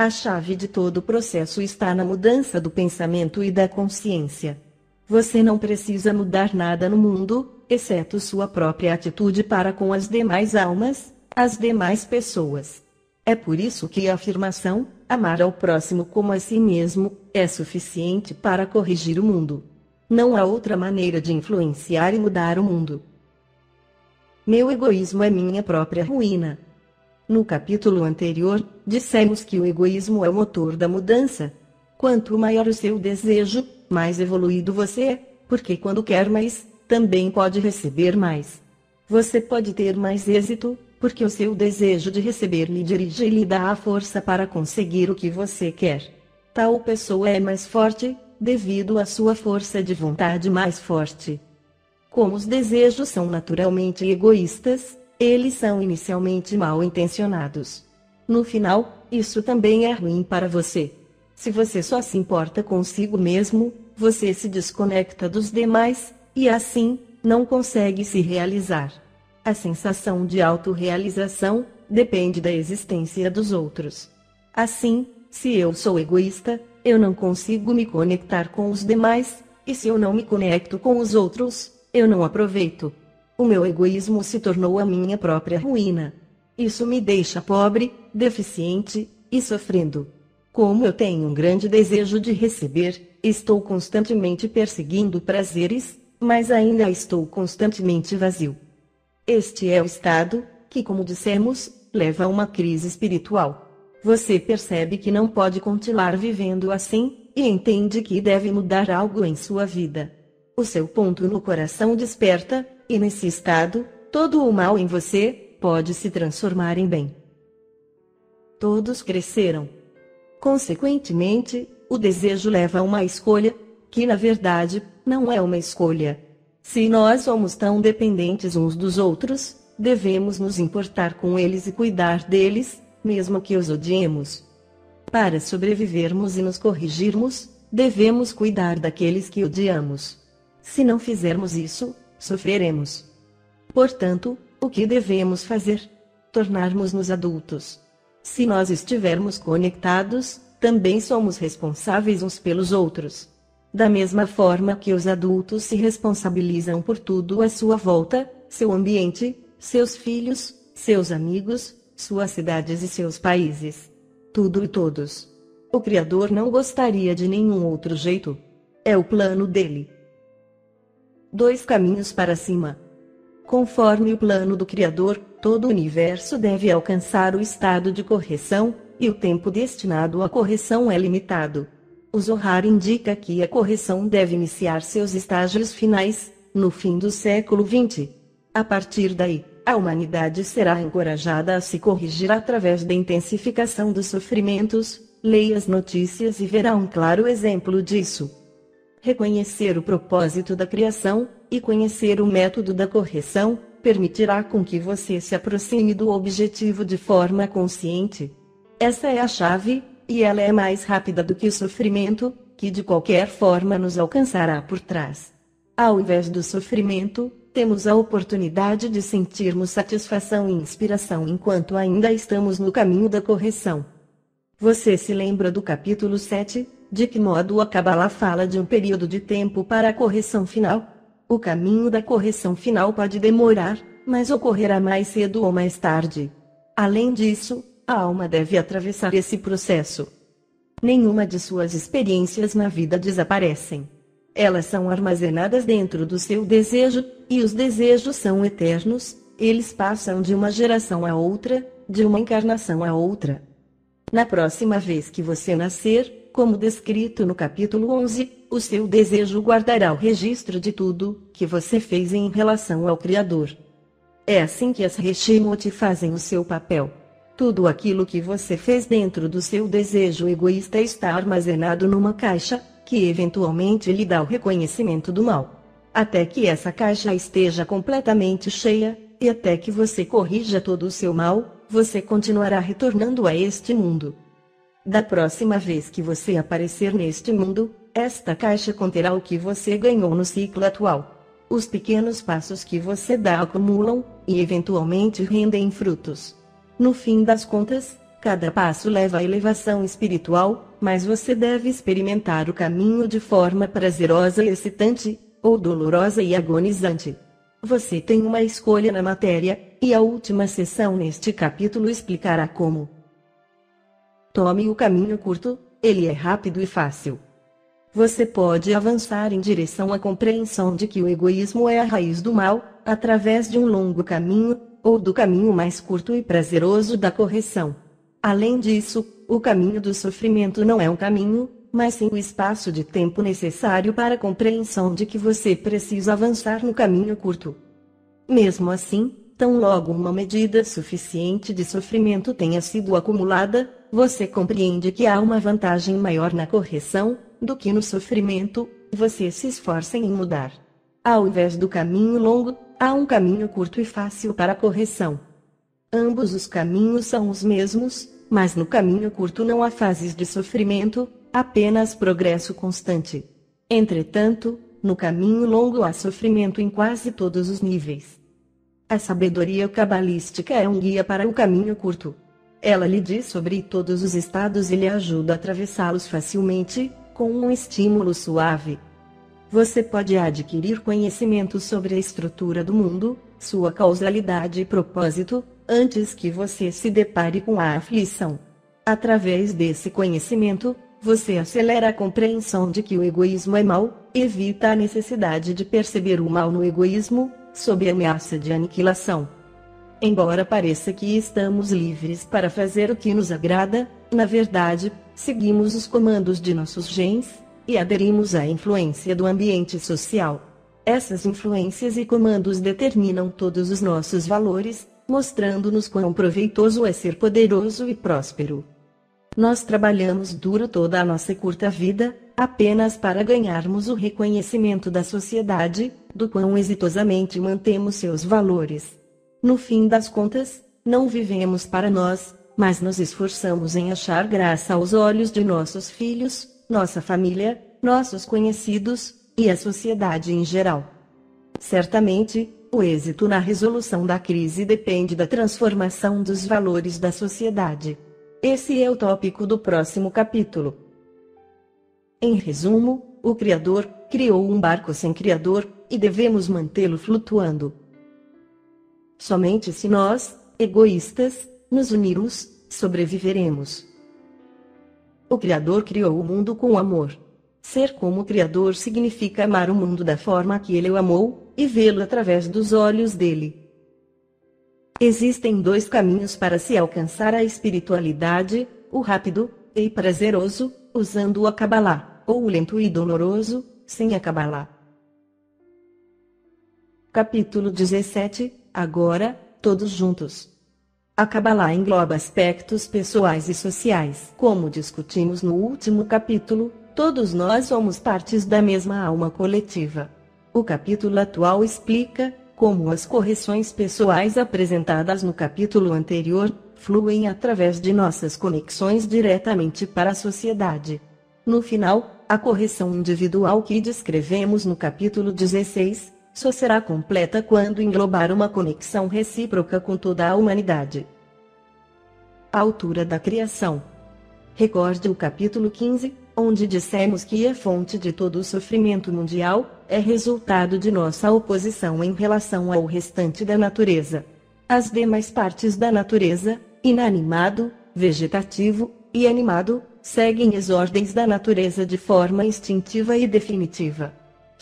A chave de todo o processo está na mudança do pensamento e da consciência. Você não precisa mudar nada no mundo, exceto sua própria atitude para com as demais almas, as demais pessoas. É por isso que a afirmação, amar ao próximo como a si mesmo, é suficiente para corrigir o mundo. Não há outra maneira de influenciar e mudar o mundo. Meu egoísmo é minha própria ruína. No capítulo anterior, dissemos que o egoísmo é o motor da mudança. Quanto maior o seu desejo, mais evoluído você é, porque quando quer mais, também pode receber mais. Você pode ter mais êxito, porque o seu desejo de receber lhe dirige e lhe dá a força para conseguir o que você quer. Tal pessoa é mais forte, devido à sua força de vontade mais forte. Como os desejos são naturalmente egoístas, eles são inicialmente mal intencionados. No final, isso também é ruim para você. Se você só se importa consigo mesmo, você se desconecta dos demais, e assim, não consegue se realizar. A sensação de autorrealização depende da existência dos outros. Assim, se eu sou egoísta, eu não consigo me conectar com os demais, e se eu não me conecto com os outros, eu não aproveito. O meu egoísmo se tornou a minha própria ruína. Isso me deixa pobre, deficiente e sofrendo. Como eu tenho um grande desejo de receber, estou constantemente perseguindo prazeres, mas ainda estou constantemente vazio. Este é o estado que, como dissemos, leva a uma crise espiritual. Você percebe que não pode continuar vivendo assim, e entende que deve mudar algo em sua vida. O seu ponto no coração desperta, e nesse estado, todo o mal em você pode se transformar em bem. Todos cresceram. Consequentemente, o desejo leva a uma escolha, que na verdade, não é uma escolha. Se nós somos tão dependentes uns dos outros, devemos nos importar com eles e cuidar deles, mesmo que os odiemos. Para sobrevivermos e nos corrigirmos, devemos cuidar daqueles que odiamos. Se não fizermos isso, sofreremos. Portanto, o que devemos fazer? Tornarmos-nos adultos. Se nós estivermos conectados, também somos responsáveis uns pelos outros. Da mesma forma que os adultos se responsabilizam por tudo à sua volta, seu ambiente, seus filhos, seus amigos, suas cidades e seus países. Tudo e todos. O Criador não gostaria de nenhum outro jeito. É o plano dele. 2 caminhos para cima. Conforme o plano do Criador, todo o universo deve alcançar o estado de correção, e o tempo destinado à correção é limitado. O Zohar indica que a correção deve iniciar seus estágios finais, no fim do século XX. A partir daí, a humanidade será encorajada a se corrigir através da intensificação dos sofrimentos. Leia as notícias e verá um claro exemplo disso. Reconhecer o propósito da criação, e conhecer o método da correção, permitirá com que você se aproxime do objetivo de forma consciente. Essa é a chave, e ela é mais rápida do que o sofrimento, que de qualquer forma nos alcançará por trás. Ao invés do sofrimento, temos a oportunidade de sentirmos satisfação e inspiração enquanto ainda estamos no caminho da correção. Você se lembra do capítulo 7, de que modo a Kabbalah fala de um período de tempo para a correção final? O caminho da correção final pode demorar, mas ocorrerá mais cedo ou mais tarde. Além disso, a alma deve atravessar esse processo. Nenhuma de suas experiências na vida desaparecem. Elas são armazenadas dentro do seu desejo, e os desejos são eternos, eles passam de uma geração a outra, de uma encarnação a outra. Na próxima vez que você nascer, como descrito no capítulo 11, o seu desejo guardará o registro de tudo que você fez em relação ao Criador. É assim que as Reshimot fazem o seu papel. Tudo aquilo que você fez dentro do seu desejo egoísta está armazenado numa caixa, que eventualmente lhe dá o reconhecimento do mal. Até que essa caixa esteja completamente cheia, e até que você corrija todo o seu mal, você continuará retornando a este mundo. Da próxima vez que você aparecer neste mundo, esta caixa conterá o que você ganhou no ciclo atual. Os pequenos passos que você dá acumulam, e eventualmente rendem frutos. No fim das contas, Cada passo leva à elevação espiritual, mas você deve experimentar o caminho de forma prazerosa e excitante, ou dolorosa e agonizante. Você tem uma escolha na matéria, e a última sessão neste capítulo explicará como. Tome o caminho curto, ele é rápido e fácil. Você pode avançar em direção à compreensão de que o egoísmo é a raiz do mal, através de um longo caminho, ou do caminho mais curto e prazeroso da correção. Além disso, o caminho do sofrimento não é um caminho, mas sim o espaço de tempo necessário para a compreensão de que você precisa avançar no caminho curto. Mesmo assim, tão logo uma medida suficiente de sofrimento tenha sido acumulada, você compreende que há uma vantagem maior na correção do que no sofrimento, você se esforça em mudar. Ao invés do caminho longo, há um caminho curto e fácil para a correção. Ambos os caminhos são os mesmos, mas no caminho curto não há fases de sofrimento, apenas progresso constante. Entretanto, no caminho longo há sofrimento em quase todos os níveis. A sabedoria cabalística é um guia para o caminho curto. Ela lhe diz sobre todos os estados e lhe ajuda a atravessá-los facilmente, com um estímulo suave. Você pode adquirir conhecimento sobre a estrutura do mundo, sua causalidade e propósito, antes que você se depare com a aflição. Através desse conhecimento, você acelera a compreensão de que o egoísmo é mau, evita a necessidade de perceber o mal no egoísmo, sob a ameaça de aniquilação. Embora pareça que estamos livres para fazer o que nos agrada, na verdade, seguimos os comandos de nossos genes, e aderimos à influência do ambiente social. Essas influências e comandos determinam todos os nossos valores, mostrando-nos quão proveitoso é ser poderoso e próspero. Nós trabalhamos duro toda a nossa curta vida, apenas para ganharmos o reconhecimento da sociedade, do quão exitosamente mantemos seus valores. No fim das contas, não vivemos para nós, mas nos esforçamos em achar graça aos olhos de nossos filhos, nossa família, nossos conhecidos, e a sociedade em geral. Certamente, o êxito na resolução da crise depende da transformação dos valores da sociedade. Esse é o tópico do próximo capítulo. Em resumo, o Criador criou um barco sem criador, e devemos mantê-lo flutuando. Somente se nós, egoístas, nos unirmos, sobreviveremos. O Criador criou o mundo com amor. Ser como o Criador significa amar o mundo da forma que ele o amou, e vê-lo através dos olhos dele. Existem dois caminhos para se alcançar a espiritualidade, o rápido e prazeroso, usando a Kabbalah, ou o lento e doloroso, sem a Kabbalah. Capítulo 17, agora, todos juntos. A Kabbalah engloba aspectos pessoais e sociais. Como discutimos no último capítulo, todos nós somos partes da mesma alma coletiva. O capítulo atual explica como as correções pessoais apresentadas no capítulo anterior fluem através de nossas conexões diretamente para a sociedade. No final, a correção individual que descrevemos no capítulo 16 só será completa quando englobar uma conexão recíproca com toda a humanidade. A altura da criação. Recorde o capítulo 15, onde dissemos que a fonte de todo o sofrimento mundial é resultado de nossa oposição em relação ao restante da natureza. As demais partes da natureza, inanimado, vegetativo e animado, seguem as ordens da natureza de forma instintiva e definitiva.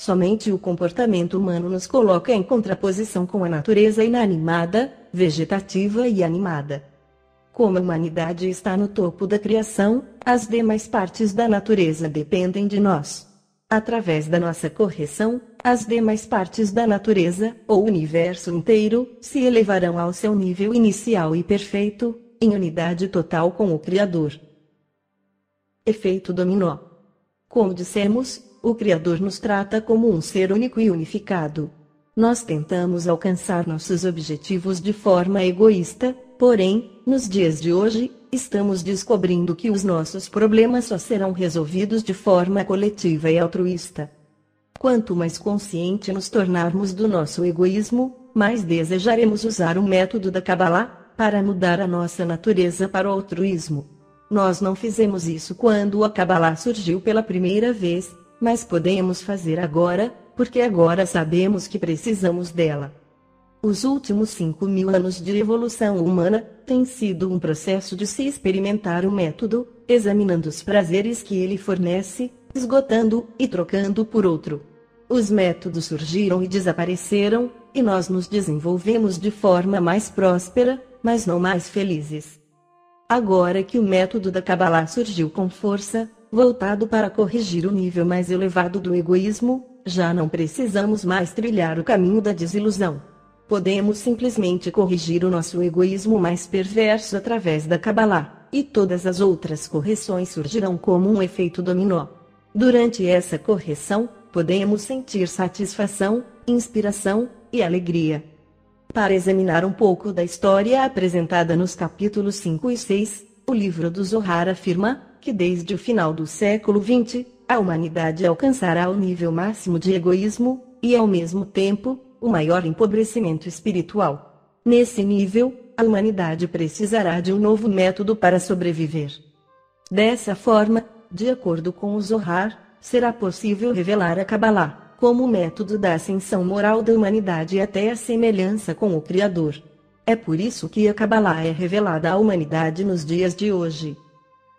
Somente o comportamento humano nos coloca em contraposição com a natureza inanimada, vegetativa e animada. Como a humanidade está no topo da criação, as demais partes da natureza dependem de nós. Através da nossa correção, as demais partes da natureza, ou universo inteiro, se elevarão ao seu nível inicial e perfeito, em unidade total com o Criador. Efeito dominó. Como dissemos, o Criador nos trata como um ser único e unificado. Nós tentamos alcançar nossos objetivos de forma egoísta, porém, nos dias de hoje, estamos descobrindo que os nossos problemas só serão resolvidos de forma coletiva e altruísta. Quanto mais consciente nos tornarmos do nosso egoísmo, mais desejaremos usar o método da Kabbalah, para mudar a nossa natureza para o altruísmo. Nós não fizemos isso quando a Kabbalah surgiu pela primeira vez, mas podemos fazer agora, porque agora sabemos que precisamos dela. Os últimos 5.000 anos de evolução humana têm sido um processo de se experimentar o método, examinando os prazeres que ele fornece, esgotando e trocando por outro. Os métodos surgiram e desapareceram, e nós nos desenvolvemos de forma mais próspera, mas não mais felizes. Agora que o método da Kabbalah surgiu com força, voltado para corrigir o nível mais elevado do egoísmo, já não precisamos mais trilhar o caminho da desilusão. Podemos simplesmente corrigir o nosso egoísmo mais perverso através da Kabbalah, e todas as outras correções surgirão como um efeito dominó. Durante essa correção, podemos sentir satisfação, inspiração e alegria. Para examinar um pouco da história apresentada nos capítulos 5 e 6, o livro do Zohar afirma que desde o final do século XX, a humanidade alcançará o nível máximo de egoísmo, e ao mesmo tempo, o maior empobrecimento espiritual. Nesse nível, a humanidade precisará de um novo método para sobreviver. Dessa forma, de acordo com o Zohar, será possível revelar a Kabbalah como o método da ascensão moral da humanidade até a semelhança com o Criador. É por isso que a Kabbalah é revelada à humanidade nos dias de hoje.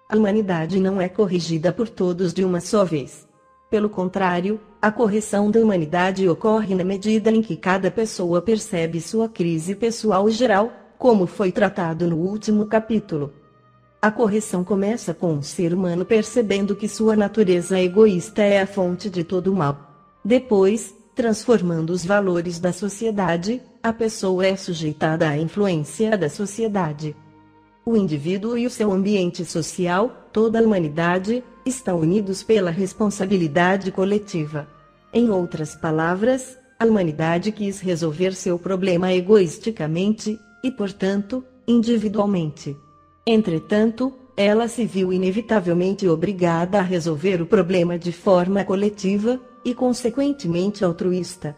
A humanidade não é corrigida por todos de uma só vez. Pelo contrário, a correção da humanidade ocorre na medida em que cada pessoa percebe sua crise pessoal e geral, como foi tratado no último capítulo. A correção começa com o ser humano percebendo que sua natureza egoísta é a fonte de todo o mal. Depois, transformando os valores da sociedade, a pessoa é sujeitada à influência da sociedade. O indivíduo e o seu ambiente social, toda a humanidade, estão unidos pela responsabilidade coletiva. Em outras palavras, a humanidade quis resolver seu problema egoisticamente, e portanto, individualmente. Entretanto, ela se viu inevitavelmente obrigada a resolver o problema de forma coletiva, e consequentemente altruísta.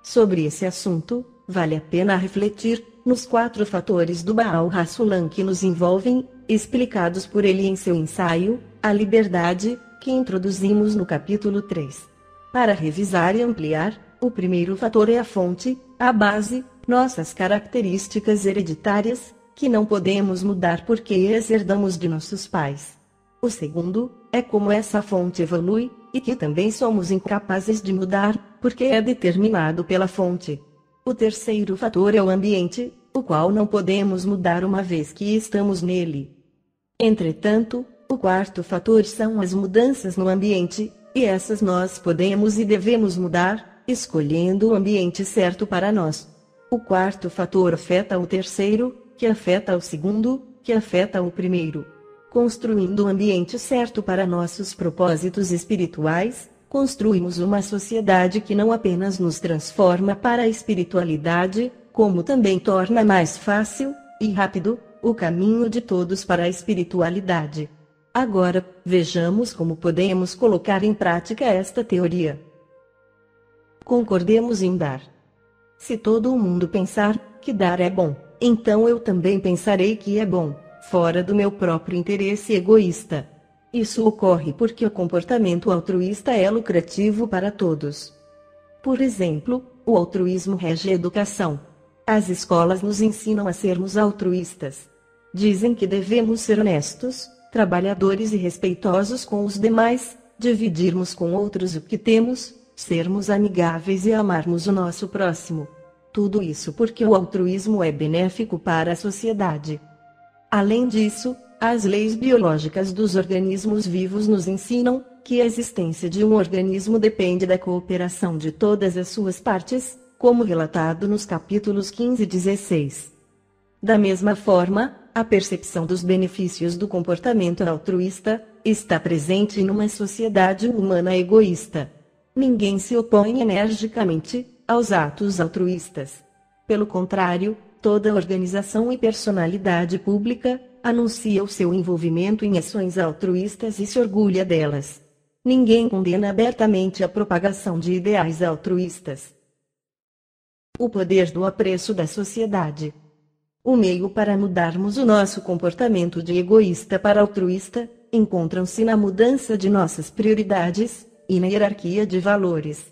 Sobre esse assunto, vale a pena refletir nos 4 fatores do Baal HaSulam que nos envolvem, explicados por ele em seu ensaio, A Liberdade, que introduzimos no capítulo 3. Para revisar e ampliar, o primeiro fator é a fonte, a base, nossas características hereditárias, que não podemos mudar porque as herdamos de nossos pais. O segundo é como essa fonte evolui, e que também somos incapazes de mudar, porque é determinado pela fonte. O terceiro fator é o ambiente, o qual não podemos mudar uma vez que estamos nele. Entretanto, o quarto fator são as mudanças no ambiente, e essas nós podemos e devemos mudar, escolhendo o ambiente certo para nós. O quarto fator afeta o terceiro, que afeta o segundo, que afeta o primeiro. Construindo o ambiente certo para nossos propósitos espirituais, construímos uma sociedade que não apenas nos transforma para a espiritualidade, como também torna mais fácil e rápido o caminho de todos para a espiritualidade. Agora, vejamos como podemos colocar em prática esta teoria. Concordemos em dar. Se todo mundo pensar que dar é bom, então eu também pensarei que é bom, fora do meu próprio interesse egoísta. Isso ocorre porque o comportamento altruísta é lucrativo para todos. Por exemplo, o altruísmo rege a educação. As escolas nos ensinam a sermos altruístas. Dizem que devemos ser honestos, trabalhadores e respeitosos com os demais, dividirmos com outros o que temos, sermos amigáveis e amarmos o nosso próximo. Tudo isso porque o altruísmo é benéfico para a sociedade. Além disso, as leis biológicas dos organismos vivos nos ensinam que a existência de um organismo depende da cooperação de todas as suas partes, como relatado nos capítulos 15 e 16. Da mesma forma, a percepção dos benefícios do comportamento altruísta está presente numa sociedade humana egoísta. Ninguém se opõe energicamente aos atos altruístas. Pelo contrário, toda organização e personalidade pública anuncia o seu envolvimento em ações altruístas e se orgulha delas. Ninguém condena abertamente a propagação de ideais altruístas. O poder do apreço da sociedade. O meio para mudarmos o nosso comportamento de egoísta para altruísta encontram-se na mudança de nossas prioridades e na hierarquia de valores.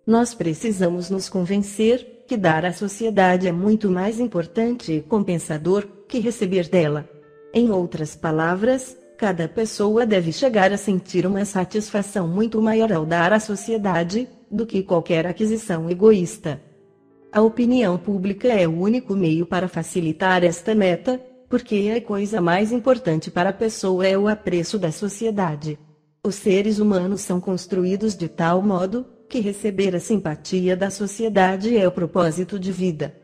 Nós precisamos nos convencer que dar à sociedade é muito mais importante e compensador que receber dela. Em outras palavras, cada pessoa deve chegar a sentir uma satisfação muito maior ao dar à sociedade do que qualquer aquisição egoísta. A opinião pública é o único meio para facilitar esta meta, porque a coisa mais importante para a pessoa é o apreço da sociedade. Os seres humanos são construídos de tal modo que receber a simpatia da sociedade é o propósito de vida.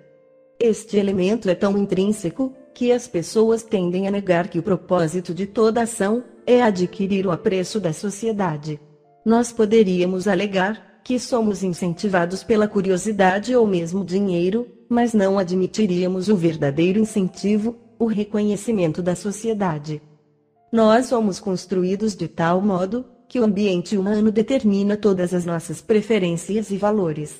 Este elemento é tão intrínseco que as pessoas tendem a negar que o propósito de toda ação é adquirir o apreço da sociedade. Nós poderíamos alegar que somos incentivados pela curiosidade ou mesmo dinheiro, mas não admitiríamos o verdadeiro incentivo, o reconhecimento da sociedade. Nós somos construídos de tal modo que o ambiente humano determina todas as nossas preferências e valores.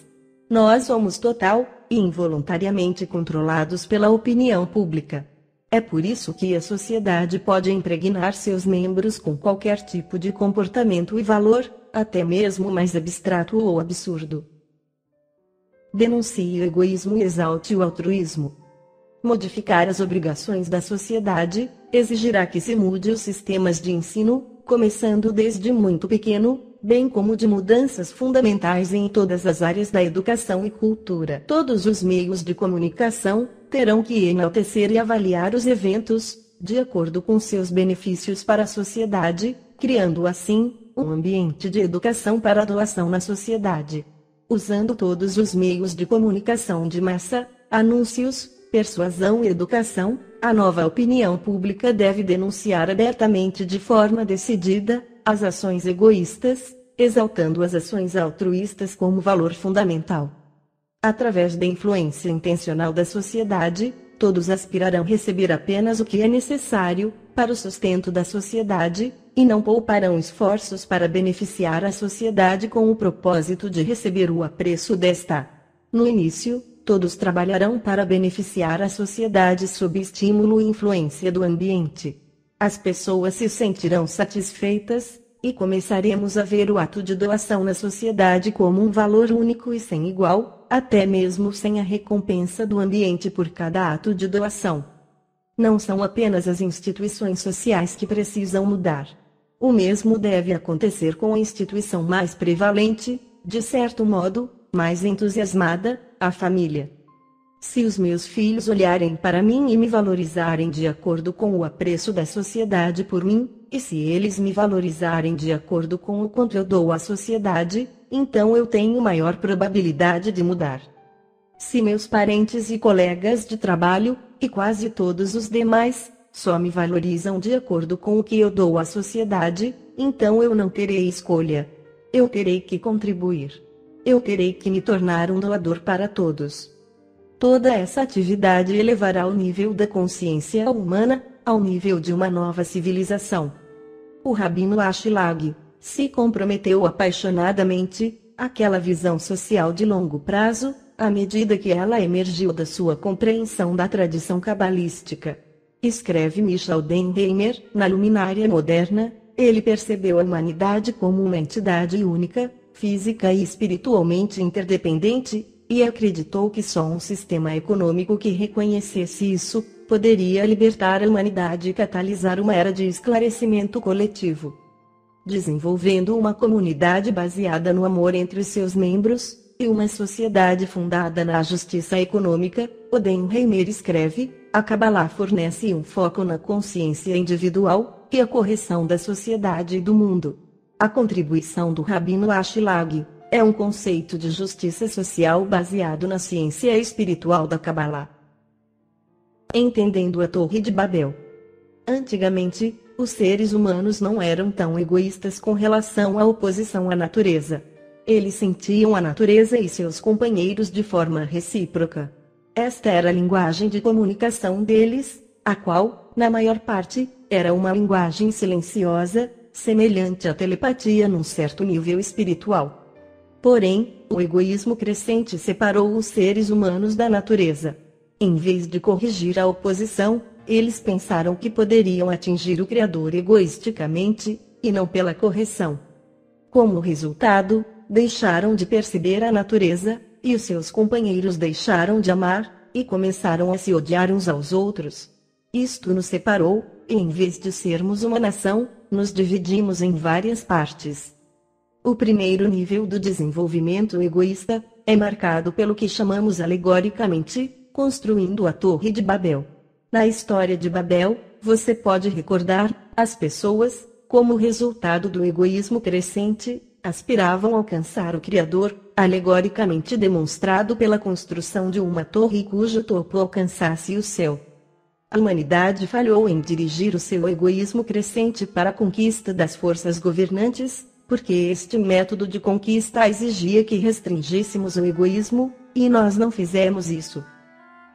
Nós somos total e involuntariamente controlados pela opinião pública. É por isso que a sociedade pode impregnar seus membros com qualquer tipo de comportamento e valor, até mesmo mais abstrato ou absurdo. Denuncie o egoísmo e exalte o altruísmo. Modificar as obrigações da sociedade exigirá que se mude os sistemas de ensino, começando desde muito pequeno, bem como de mudanças fundamentais em todas as áreas da educação e cultura. Todos os meios de comunicação terão que enaltecer e avaliar os eventos, de acordo com seus benefícios para a sociedade, criando assim um ambiente de educação para a doação na sociedade. Usando todos os meios de comunicação de massa, anúncios, persuasão e educação, a nova opinião pública deve denunciar abertamente de forma decidida as ações egoístas, exaltando as ações altruístas como valor fundamental. Através da influência intencional da sociedade, todos aspirarão receber apenas o que é necessário para o sustento da sociedade, e não pouparão esforços para beneficiar a sociedade com o propósito de receber o apreço desta. No início, todos trabalharão para beneficiar a sociedade sob estímulo e influência do ambiente. As pessoas se sentirão satisfeitas, e começaremos a ver o ato de doação na sociedade como um valor único e sem igual, até mesmo sem a recompensa do ambiente por cada ato de doação. Não são apenas as instituições sociais que precisam mudar. O mesmo deve acontecer com a instituição mais prevalente, de certo modo, mais entusiasmada, a família. Se os meus filhos olharem para mim e me valorizarem de acordo com o apreço da sociedade por mim, e se eles me valorizarem de acordo com o quanto eu dou à sociedade, então eu tenho maior probabilidade de mudar. Se meus parentes e colegas de trabalho, e quase todos os demais, só me valorizam de acordo com o que eu dou à sociedade, então eu não terei escolha. Eu terei que contribuir. Eu terei que me tornar um doador para todos. Toda essa atividade elevará o nível da consciência humana, ao nível de uma nova civilização. O Rabino Ashlag se comprometeu apaixonadamente àquela visão social de longo prazo, à medida que ela emergiu da sua compreensão da tradição cabalística. Escreve Michel Denheimer, na Luminária Moderna, ele percebeu a humanidade como uma entidade única, física e espiritualmente interdependente, e acreditou que só um sistema econômico que reconhecesse isso poderia libertar a humanidade e catalisar uma era de esclarecimento coletivo. Desenvolvendo uma comunidade baseada no amor entre seus membros, e uma sociedade fundada na justiça econômica, Denheimer escreve, a Kabbalah fornece um foco na consciência individual e a correção da sociedade e do mundo. A contribuição do Rabino Ashlag é um conceito de justiça social baseado na ciência espiritual da Kabbalah. Entendendo a Torre de Babel. Antigamente, os seres humanos não eram tão egoístas com relação à oposição à natureza. Eles sentiam a natureza e seus companheiros de forma recíproca. Esta era a linguagem de comunicação deles, a qual, na maior parte, era uma linguagem silenciosa, semelhante à telepatia num certo nível espiritual. Porém, o egoísmo crescente separou os seres humanos da natureza. Em vez de corrigir a oposição, eles pensaram que poderiam atingir o Criador egoisticamente, e não pela correção. Como resultado, deixaram de perceber a natureza, e os seus companheiros deixaram de amar, e começaram a se odiar uns aos outros. Isto nos separou, e em vez de sermos uma nação, nos dividimos em várias partes. O primeiro nível do desenvolvimento egoísta é marcado pelo que chamamos alegoricamente, construindo a Torre de Babel. Na história de Babel, você pode recordar, as pessoas, como resultado do egoísmo crescente, aspiravam a alcançar o Criador, alegoricamente demonstrado pela construção de uma torre cujo topo alcançasse o céu. A humanidade falhou em dirigir o seu egoísmo crescente para a conquista das forças governantes, porque este método de conquista exigia que restringíssemos o egoísmo, e nós não fizemos isso.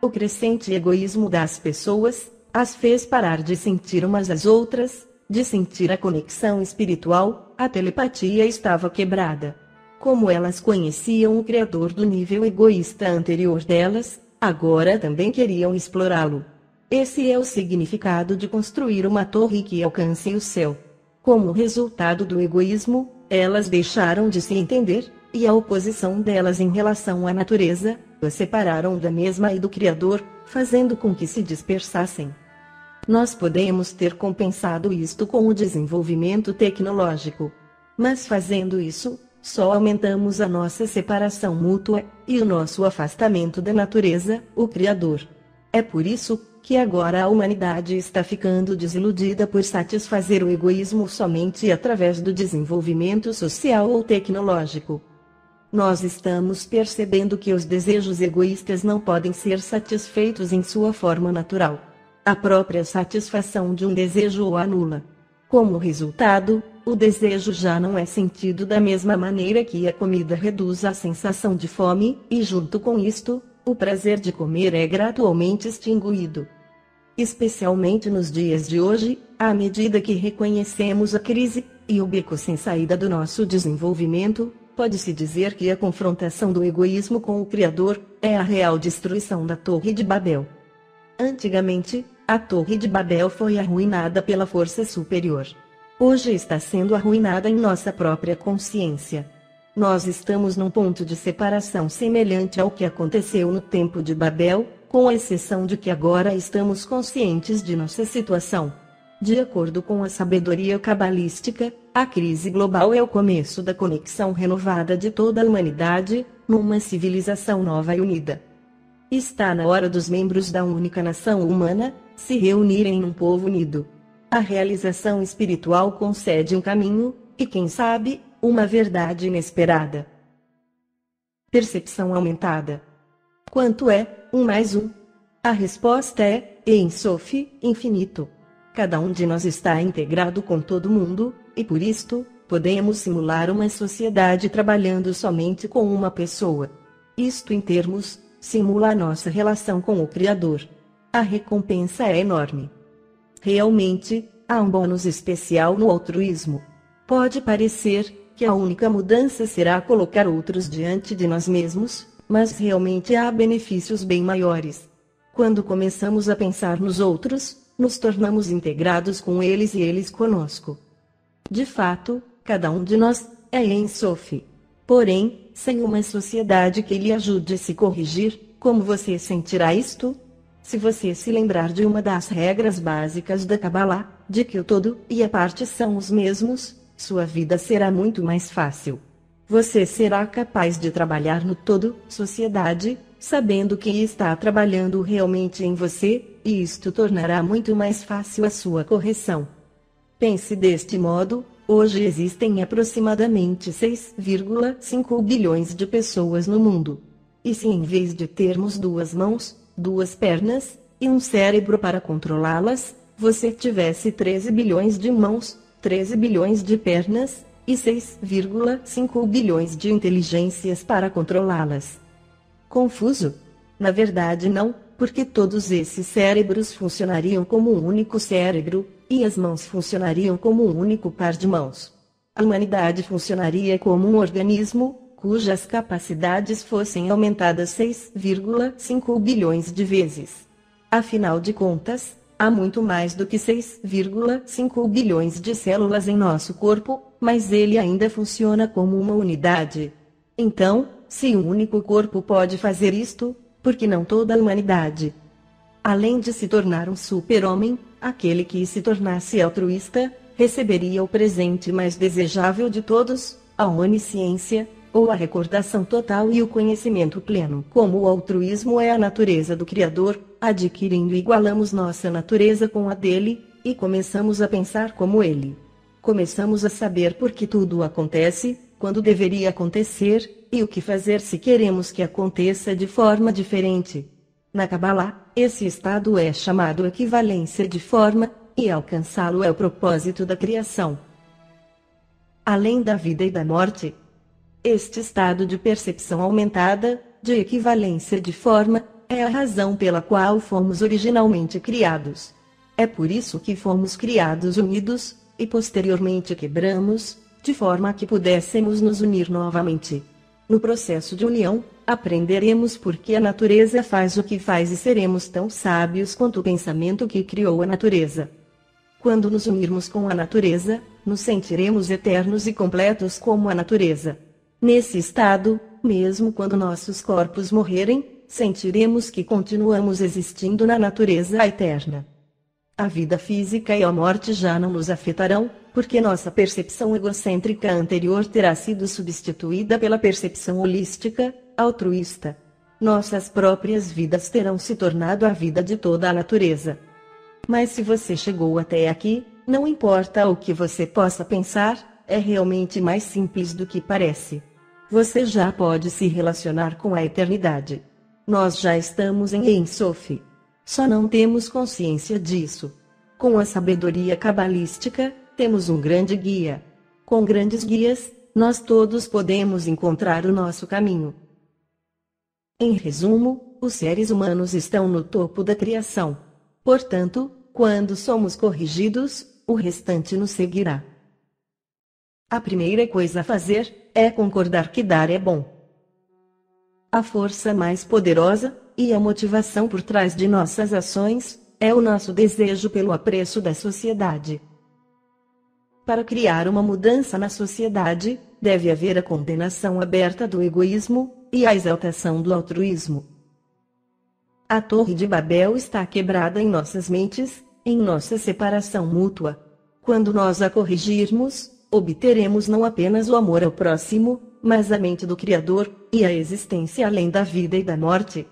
O crescente egoísmo das pessoas as fez parar de sentir umas às outras, de sentir a conexão espiritual, a telepatia estava quebrada. Como elas conheciam o Criador do nível egoísta anterior delas, agora também queriam explorá-lo. Esse é o significado de construir uma torre que alcance o céu. Como resultado do egoísmo, elas deixaram de se entender, e a oposição delas em relação à natureza, as separaram da mesma e do Criador, fazendo com que se dispersassem. Nós podemos ter compensado isto com o desenvolvimento tecnológico. Mas fazendo isso, só aumentamos a nossa separação mútua, e o nosso afastamento da natureza, o Criador. É por isso que agora a humanidade está ficando desiludida por satisfazer o egoísmo somente através do desenvolvimento social ou tecnológico. Nós estamos percebendo que os desejos egoístas não podem ser satisfeitos em sua forma natural. A própria satisfação de um desejo o anula. Como resultado, o desejo já não é sentido da mesma maneira que a comida reduz a sensação de fome, e junto com isto, o prazer de comer é gradualmente extinguido. Especialmente nos dias de hoje, à medida que reconhecemos a crise e o beco sem saída do nosso desenvolvimento, pode-se dizer que a confrontação do egoísmo com o Criador é a real destruição da Torre de Babel. Antigamente, a Torre de Babel foi arruinada pela força superior. Hoje está sendo arruinada em nossa própria consciência. Nós estamos num ponto de separação semelhante ao que aconteceu no tempo de Babel, com a exceção de que agora estamos conscientes de nossa situação. De acordo com a sabedoria cabalística, a crise global é o começo da conexão renovada de toda a humanidade, numa civilização nova e unida. Está na hora dos membros da única nação humana se reunirem num povo unido. A realização espiritual concede um caminho, e quem sabe, uma verdade inesperada. Percepção aumentada. Quanto é 1 mais 1? A resposta é Ein Sof, infinito. Cada um de nós está integrado com todo mundo, e por isto, podemos simular uma sociedade trabalhando somente com uma pessoa. Isto em termos, simula a nossa relação com o Criador. A recompensa é enorme. Realmente, há um bônus especial no altruísmo. Pode parecer que a única mudança será colocar outros diante de nós mesmos, mas realmente há benefícios bem maiores. Quando começamos a pensar nos outros, nos tornamos integrados com eles e eles conosco. De fato, cada um de nós é Ein Sof. Porém, sem uma sociedade que lhe ajude a se corrigir, como você sentirá isto? Se você se lembrar de uma das regras básicas da Kabbalah, de que o todo e a parte são os mesmos, sua vida será muito mais fácil. Você será capaz de trabalhar no todo, sociedade, sabendo que está trabalhando realmente em você, e isto tornará muito mais fácil a sua correção. Pense deste modo, hoje existem aproximadamente 6,5 bilhões de pessoas no mundo. E se em vez de termos 2 mãos, 2 pernas, e um cérebro para controlá-las, você tivesse 13 bilhões de mãos, 13 bilhões de pernas, e 6,5 bilhões de inteligências para controlá-las? Confuso? Na verdade não, porque todos esses cérebros funcionariam como um único cérebro, e as mãos funcionariam como um único par de mãos. A humanidade funcionaria como um organismo, cujas capacidades fossem aumentadas 6,5 bilhões de vezes. Afinal de contas, há muito mais do que 6,5 bilhões de células em nosso corpo, mas ele ainda funciona como uma unidade. Então, se um único corpo pode fazer isto, por que não toda a humanidade? Além de se tornar um super-homem, aquele que se tornasse altruísta, receberia o presente mais desejável de todos, a onisciência, ou a recordação total e o conhecimento pleno. Como o altruísmo é a natureza do Criador, adquirindo igualamos nossa natureza com a dele, e começamos a pensar como ele. Começamos a saber por que tudo acontece, quando deveria acontecer, e o que fazer se queremos que aconteça de forma diferente. Na Kabbalah, esse estado é chamado equivalência de forma, e alcançá-lo é o propósito da criação. Além da vida e da morte, este estado de percepção aumentada, de equivalência de forma, é a razão pela qual fomos originalmente criados. É por isso que fomos criados unidos, e posteriormente quebramos, de forma que pudéssemos nos unir novamente. No processo de união, aprenderemos por que a natureza faz o que faz e seremos tão sábios quanto o pensamento que criou a natureza. Quando nos unirmos com a natureza, nos sentiremos eternos e completos como a natureza. Nesse estado, mesmo quando nossos corpos morrerem, sentiremos que continuamos existindo na natureza eterna. A vida física e a morte já não nos afetarão, porque nossa percepção egocêntrica anterior terá sido substituída pela percepção holística, altruísta. Nossas próprias vidas terão se tornado a vida de toda a natureza. Mas se você chegou até aqui, não importa o que você possa pensar, é realmente mais simples do que parece. Você já pode se relacionar com a eternidade. Nós já estamos em Ein Sof. Só não temos consciência disso. Com a sabedoria cabalística, temos um grande guia. Com grandes guias, nós todos podemos encontrar o nosso caminho. Em resumo, os seres humanos estão no topo da criação. Portanto, quando somos corrigidos, o restante nos seguirá. A primeira coisa a fazer é concordar que dar é bom. A força mais poderosa, e a motivação por trás de nossas ações, é o nosso desejo pelo apreço da sociedade. Para criar uma mudança na sociedade, deve haver a condenação aberta do egoísmo, e a exaltação do altruísmo. A Torre de Babel está quebrada em nossas mentes, em nossa separação mútua. Quando nós a corrigirmos, obteremos não apenas o amor ao próximo, mas a mente do Criador, e a existência além da vida e da morte.